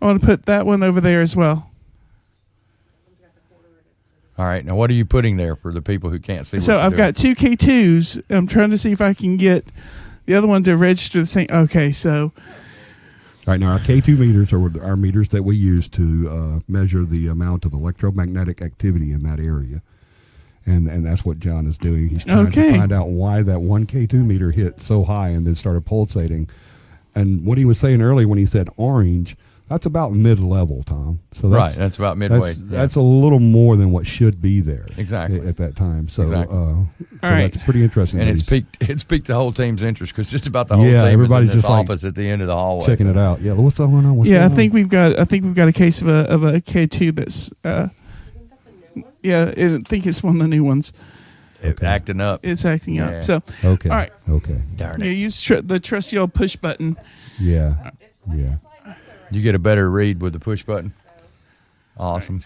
put that one over there as well. All right. Now, what are you putting there for the people who can't see? So what you're I've got two K2s. I'm trying to see if I can get the other one to register the same. Okay, so All right, now our K2 meters are our meters that we use to measure the amount of electromagnetic activity in that area. And that's what John is doing. He's trying Okay. to find out why that one K2 meter hit so high and then started pulsating. And what he was saying earlier when he said orange, that's about mid-level, Tom. So Right, that's about midway, That's a little more than what should be there. Exactly. At that time. So, Exactly. All right. that's pretty interesting. And that it's he's piqued the whole team's interest because just about the whole Yeah, team is in everybody's this just like office at the end of the hallway. checking it out. Yeah, what's going on? What's yeah, I going on? think we've got a case of a K2 that's Isn't that the new one? yeah, I think it's one of the new ones. Acting up. It's acting Yeah. up. So Okay. all right, Okay. Darn yeah, it. use the trusty old push button. Yeah. Yeah. You get a better read with the push button. Awesome.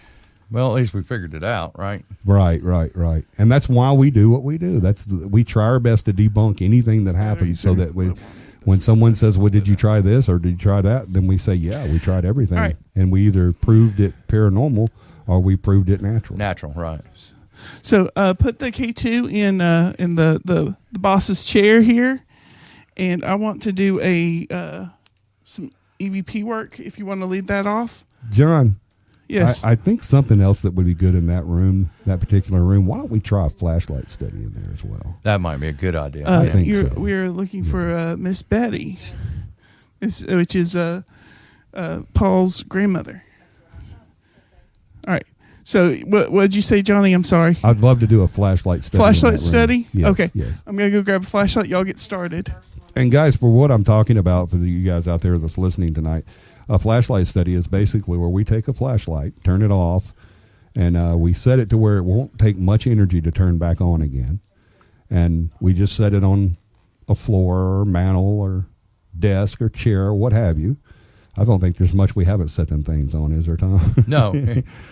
Well, at least we figured it out, right? Right. And that's why we do what we do. We try our best to debunk anything that happens so that when someone says, well, did you try this or did you try that? Then we say, yeah, we tried everything. All right. And we either proved it paranormal or we proved it natural. Natural, right. So put the K2 in the boss's chair here, and I want to do some EVP work. If you want to lead that off, John, yes. I think something else that would be good in that room, that particular room, why don't we try a flashlight study in there as well? That might be a good idea. I think so. We're looking for Miss Betty, which is Paul's grandmother. All right. So what did you say, Johnny? I'm sorry. I'd love to do a flashlight study. Flashlight study? Yes, Okay. Yes. I'm going to go grab a flashlight. Y'all get started. And guys, for what I'm talking about, for you guys out there that's listening tonight, a flashlight study is basically where we take a flashlight, turn it off, and we set it to where it won't take much energy to turn back on again. And we just set it on a floor or mantle or desk or chair or what have you. I don't think there's much we haven't set them things on, is there, Tom? No,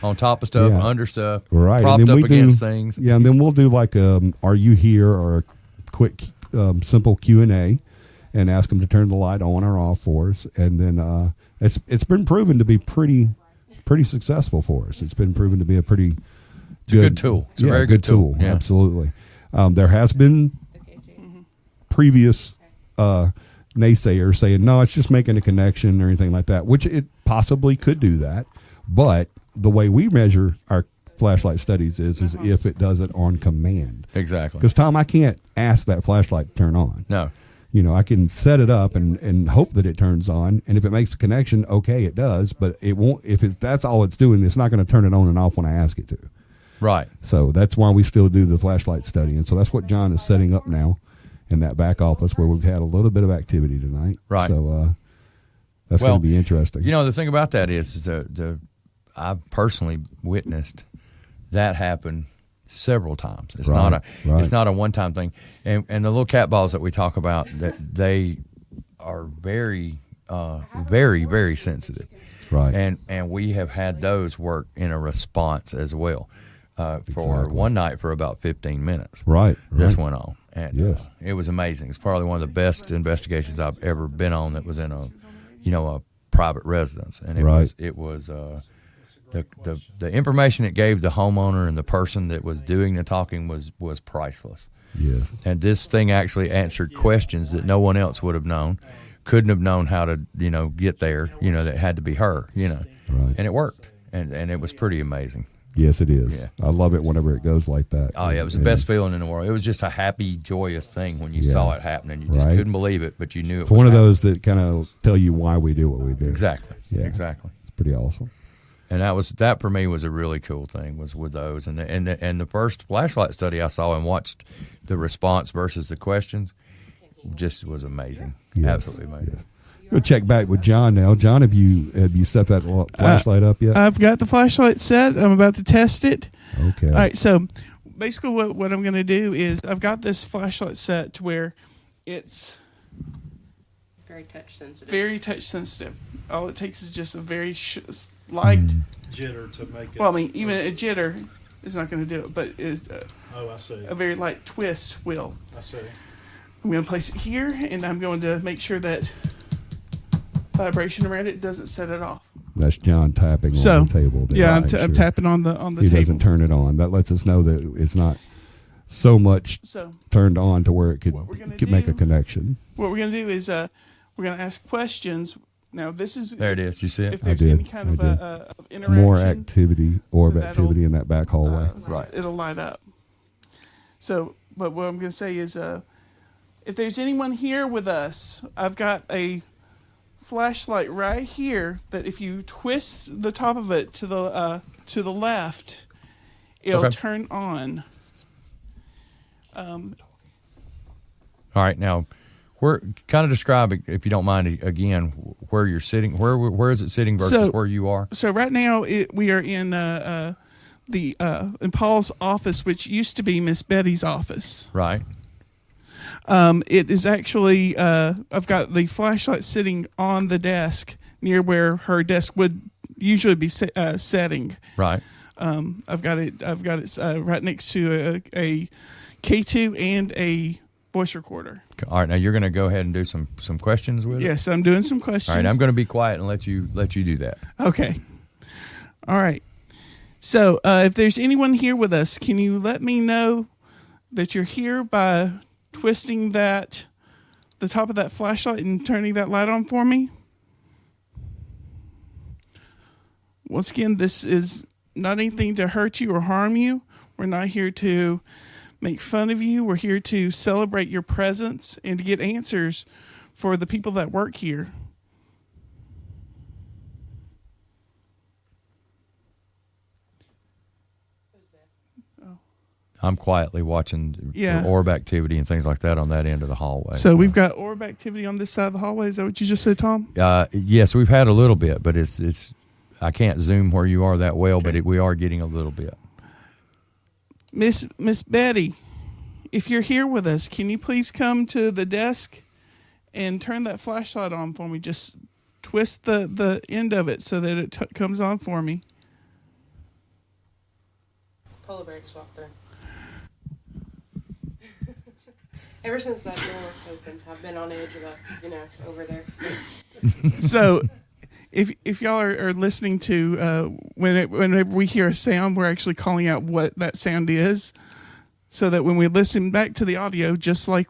on top of stuff, Yeah. under stuff, Right. propped And then up we against do, things. Yeah, and then we'll do like "Are you here?" or a quick, simple Q&A, and ask them to turn the light on or off for us. And then it's been proven to be pretty successful for us. It's been proven to be a pretty good tool. It's a very good tool. Yeah. Absolutely. There has been previous naysayers saying, no, it's just making a connection or anything like that, which it possibly could do that. But the way we measure our flashlight studies is if it does it on command. Exactly. Because, Tom, I can't ask that flashlight to turn on. No. You know, I can set it up and hope that it turns on. And if it makes a connection, okay, it does. But it won't. If that's all it's doing, it's not going to turn it on and off when I ask it to. Right. So that's why we still do the flashlight study. And so that's what John is setting up now in that back office where we've had a little bit of activity tonight. Right. So that's going to be interesting. You know, the thing about that is I personally witnessed that happen several times. It's Right, it's not a one-time thing. And the little cat balls that we talk about, that they are very, very, very sensitive. Right. And we have had those work in a response as well. For Exactly. one night for about 15 minutes. Right. This right. went on. And Yes. it was amazing. It's probably one of the best investigations I've ever been on that was in a private residence. And it was the information it gave the homeowner and the person that was doing the talking was priceless. Yes. And this thing actually answered questions that no one else would have known, couldn't have known how to, get there, that had to be her, Right. and it worked. And it was pretty amazing. Yes, it is. Yeah. I love it whenever it goes like that. Oh, yeah, it was the best feeling in the world. It was just a happy, joyous thing when you Yeah. saw it happening. You just Right. couldn't believe it, but you knew it It's was one of happening. those that kind of tell you why we do what we do. Exactly. Yeah. Exactly. It's pretty awesome. And that for me was a really cool thing, was with those. And the first flashlight study I saw and watched the response versus the questions just was amazing. Yes. Absolutely amazing. Yes. Go check back with John now. John, have you set that flashlight up yet? I've got the flashlight set. I'm about to test it. Okay. All right. So basically what I'm going to do is I've got this flashlight set to where it's Very touch sensitive. very touch sensitive. All it takes is just a very light. Jitter to make it. Well, I mean, even a jitter is not going to do it, but it's Oh, I see. a very light twist will. I see. I'm going to place it here, and I'm going to make sure that vibration around it doesn't set it off. That's John tapping So, on the table. there. Yeah, Right, I'm sure. tapping on the He table. doesn't turn it on. That lets us know that it's not so much So turned on to where it could What we're gonna make a do- connection. what we're going to do is we're going to ask questions. Now, this is There it is. You see it? if there's any kind of I did. interaction. More activity, orb that'll- activity in that back hallway. Right. It'll light up. So, but what I'm going to say is, if there's anyone here with us, I've got a flashlight right here that if you twist the top of it to the left, it'll Okay. turn on. All right. Now, kind of describe, if you don't mind, again, where you're sitting. Where is it sitting versus So- where you are? So right now we are in in Paul's office, which used to be Miss Betty's office. Right. It is actually I've got the flashlight sitting on the desk near where her desk would usually be setting. Right. I've got it right next to a K2 and a voice recorder. All right. Now you're going to go ahead and do some questions with it. Yes, I'm doing some questions. All right. I'm going to be quiet and let you do that. Okay. All right. So if there's anyone here with us, can you let me know that you're here by twisting the top of that flashlight and turning that light on for me? Once again, this is not anything to hurt you or harm you. We're not here to make fun of you. We're here to celebrate your presence and to get answers for the people that work here. I'm quietly watching Yeah. for orb activity and things like that on that end of the hallway. So we've got orb activity on this side of the hallway. Is that what you just said, Tom? Yes, we've had a little bit, but it's I can't zoom where you are that well, but we are getting a little bit. Miss Betty, if you're here with us, can you please come to the desk and turn that flashlight on for me? Just twist the end of it so that it comes on for me. Polar bear just walked through. Ever since that door opened, I've been on edge about, over there. So, if y'all are listening to whenever we hear a sound, we're actually calling out what that sound is, so that when we listen back to the audio, just like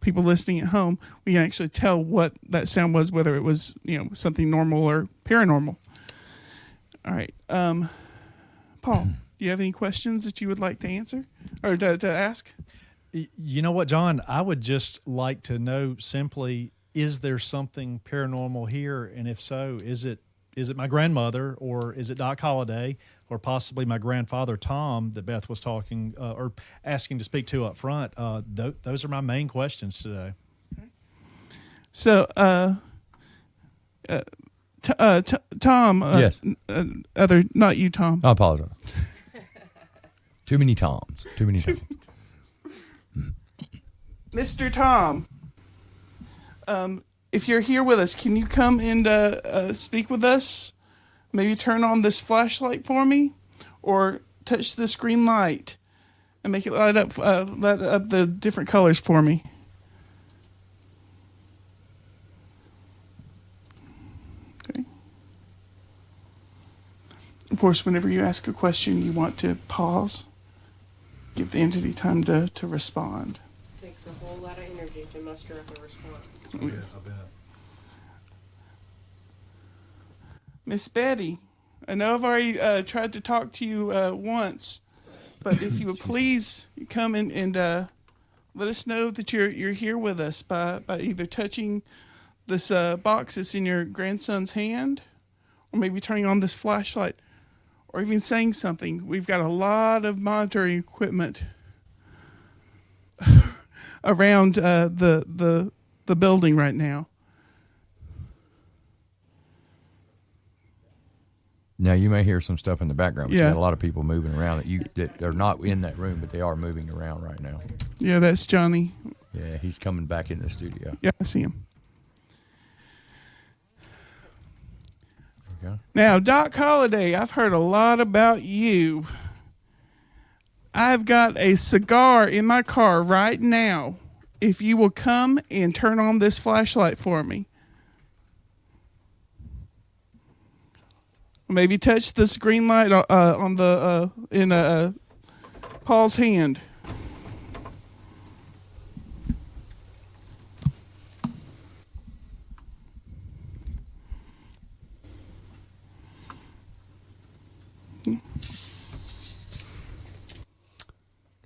people listening at home, we can actually tell what that sound was, whether it was something normal or paranormal. All right, Paul, do you have any questions that you would like to answer or to ask? You know what, John? I would just like to know simply, is there something paranormal here? And if so, is it my grandmother, or is it Doc Holliday, or possibly my grandfather, Tom, that Beth was talking or asking to speak to up front? Those are my main questions today. So, Tom. Yes. Not you, Tom. I apologize. Too many Toms. Too many Toms. Mr. Tom, if you're here with us, can you come and speak with us? Maybe turn on this flashlight for me, or touch this green light and make it light up the different colors for me. Okay. Of course, whenever you ask a question, you want to pause, give the entity time to respond. Takes a whole lot of energy to muster up a response. Yes. I bet. Miss Betty, I know I've already tried to talk to you once, but if you would please come in and let us know that you're here with us by either touching this box that's in your grandson's hand, or maybe turning on this flashlight, or even saying something. We've got a lot of monitoring equipment around the building right now. Now you may hear some stuff in the background, but you Yeah. got a lot of people moving around that are not in that room, but they are moving around right now. Yeah, that's Johnny. Yeah, he's coming back in the studio. Yeah, I see him. Okay. Now, Doc Holliday, I've heard a lot about you. I've got a cigar in my car right now. If you will come and turn on this flashlight for me. Maybe touch this green light on the in Paul's hand.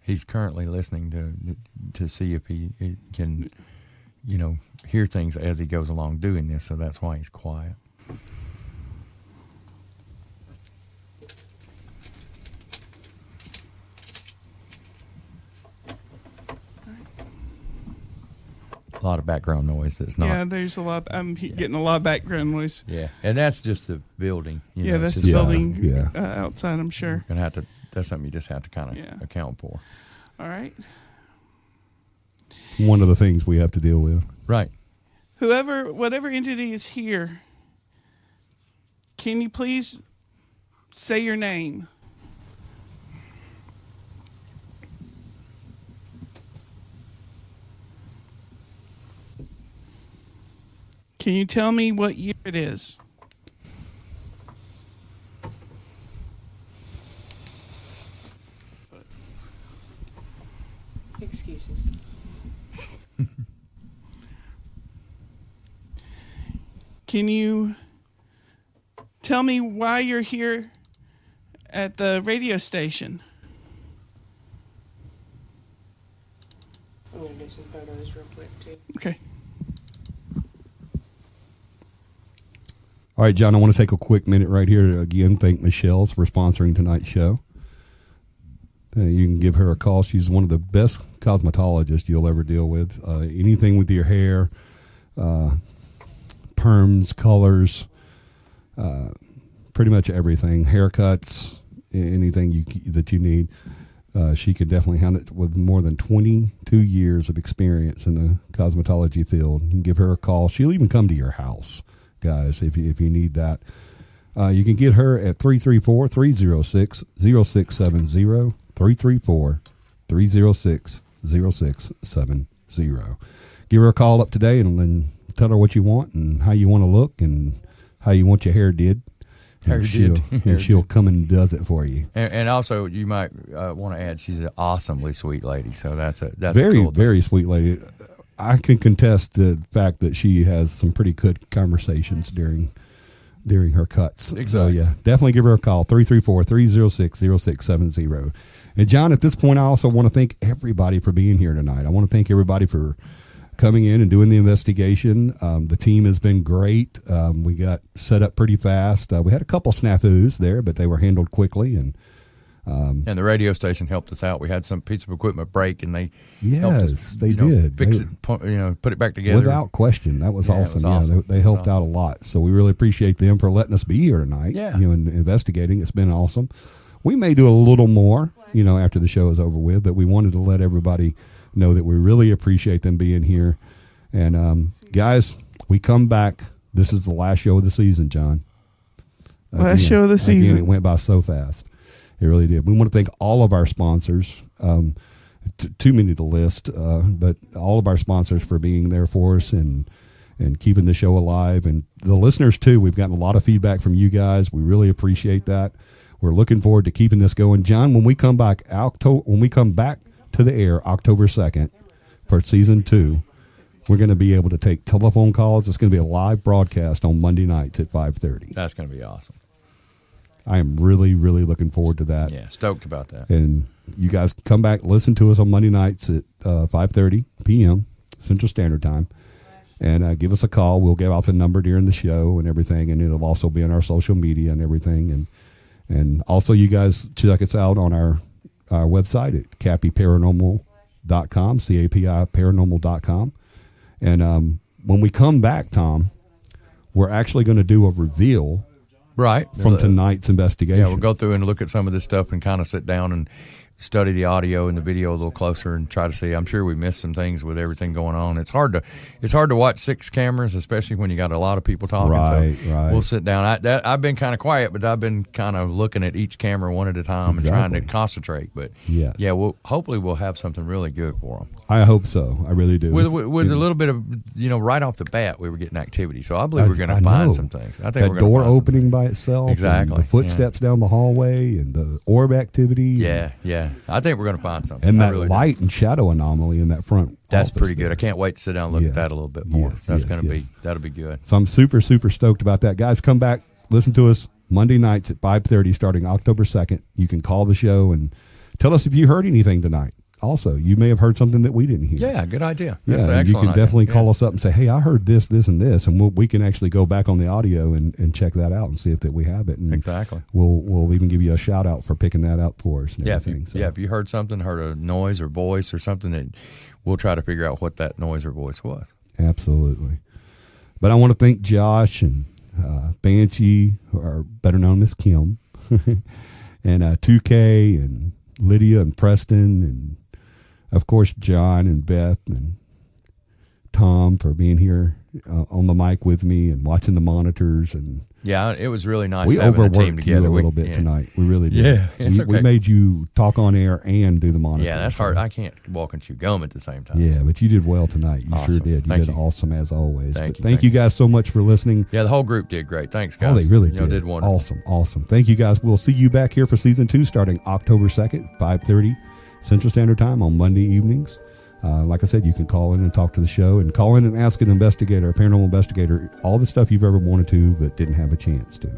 He's currently listening to see if he can, hear things as he goes along doing this. So that's why he's quiet. A lot of background noise that's not. Yeah, there's a lot. I'm getting a lot of background noise. Yeah, and that's just the building. Yeah, that's it's the just building yeah. Outside, I'm sure. Gonna have to. That's something you just have to kind of Yeah. account for. All right. One of the things we have to deal with. Right. Whatever entity is here, can you please say your name? Can you tell me what year it is? Excuses. Can you tell me why you're here at the radio station? I'm going to do some photos real quick, too. Okay. All right, John, I want to take a quick minute right here to again thank Michelle's for sponsoring tonight's show. You can give her a call. She's one of the best cosmetologists you'll ever deal with. Anything with your hair, perms, colors, pretty much everything, haircuts, anything that you need. She could definitely handle it with more than 22 years of experience in the cosmetology field. You can give her a call. She'll even come to your house, guys, if you need that. You can get her at 334-306-0670, 334-306-0670. Give her a call up today and tell her what you want and how you want to look and how you want your hair did. And she'll come and does it for you. And also, you might want to add, she's an awesomely sweet lady. So that's very, a cool very sweet lady. I can contest the fact that she has some pretty good conversations during her cuts. Exactly. So, yeah, definitely give her a call, 334-306-0670. And, John, at this point, I also want to thank everybody for being here tonight. I want to thank everybody for coming in and doing the investigation. The team has been great. We got set up pretty fast. We had a couple snafus there, but they were handled quickly. And the radio station helped us out. We had some piece of equipment break, and they helped us, did fix it, put it back together without question. That was awesome. It was awesome. They helped out a lot. So we really appreciate them for letting us be here tonight. Yeah, and investigating. It's been awesome. We may do a little more, after the show is over with, but we wanted to let everybody know that we really appreciate them being here. And guys, we come back. This is the last show of the season, John. Last show of the season. It went by so fast. It really did. We want to thank all of our sponsors. Too many to list, but all of our sponsors for being there for us and keeping the show alive. And the listeners, too. We've gotten a lot of feedback from you guys. We really appreciate that. We're looking forward to keeping this going. John, when we come back to the air October 2nd for season 2, we're going to be able to take telephone calls. It's going to be a live broadcast on Monday nights at 5:30. That's going to be awesome. I am really, really looking forward to that. Yeah, stoked about that. And you guys come back, listen to us on Monday nights at 5:30 p.m. Central Standard Time, and give us a call. We'll give out the number during the show and everything, and it'll also be on our social media and everything. And also, you guys check us out on our website at cappyparanormal.com, CAPI paranormal.com. And when we come back, Tom, we're actually going to do a reveal from tonight's investigation. Yeah, we'll go through and look at some of this stuff and kind of sit down and study the audio and the video a little closer and try to see. I'm sure we missed some things with everything going on. It's hard to watch 6 cameras, especially when you got a lot of people talking. Right. We'll sit down. I've been kind of quiet, but I've been kind of looking at each camera one at a time and trying to concentrate. But yeah, hopefully we'll have something really good for them. I hope so. I really do. With a little bit of, right off the bat, we were getting activity. So I believe we're going to find some things. I think that door opening by itself. Exactly. And the footsteps down the hallway and the orb activity. Yeah. I think we're going to find something. And that light and shadow anomaly in that front. That's pretty good. I can't wait to sit down and look at that a little bit more. That'll be good. So I'm super, super stoked about that. Guys, come back, listen to us Monday nights at 5:30 starting October 2nd. You can call the show and tell us if you heard anything tonight. Also, you may have heard something that we didn't hear. Yeah, good idea. Yeah, That's an excellent you can idea. definitely call us up and say, hey, I heard this, this, and this. And we can actually go back on the audio and check that out and see if that we have it. And exactly. We'll even give you a shout out for picking that up for us. And if you heard something, heard a noise or voice or something, that we'll try to figure out what that noise or voice was. Absolutely. But I want to thank Josh and Banshee, or better known as Kim, and 2K and Lydia and Preston, and of course John and Beth and Tom for being here on the mic with me and watching the monitors. And yeah, it was really nice. We having overworked the team together you a little bit tonight. We really did. Yeah, it's okay. We made you talk on air and do the monitors. Yeah, that's hard. I can't walk and chew gum at the same time. Yeah, but you did well tonight. You awesome. Sure did. You did you. Awesome as always. Thank you guys so much for listening. Yeah, the whole group did great. Thanks, guys. Oh, they really did. Did wonderful. Awesome. Thank you guys. We'll see you back here for season 2 starting October 2nd, 5:30 Central Standard Time on Monday evenings. Like I said, you can call in and talk to the show, and call in and ask an investigator, a paranormal investigator, all the stuff you've ever wanted to but didn't have a chance to.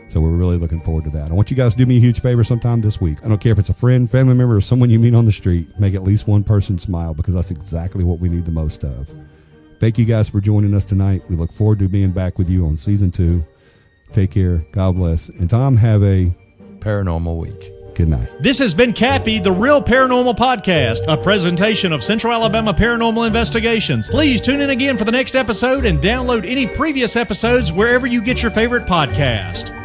So we're really looking forward to that. I want you guys to do me a huge favor sometime this week. I don't care if it's a friend, family member, or someone you meet on the street. Make at least one person smile, because that's exactly what we need the most of. Thank you guys for joining us tonight. We look forward to being back with you on season 2. Take care. God bless. And Tom, have a paranormal week. Good night. This has been Cappy, the Real Paranormal Podcast, a presentation of Central Alabama Paranormal Investigations. Please tune in again for the next episode and download any previous episodes wherever you get your favorite podcast.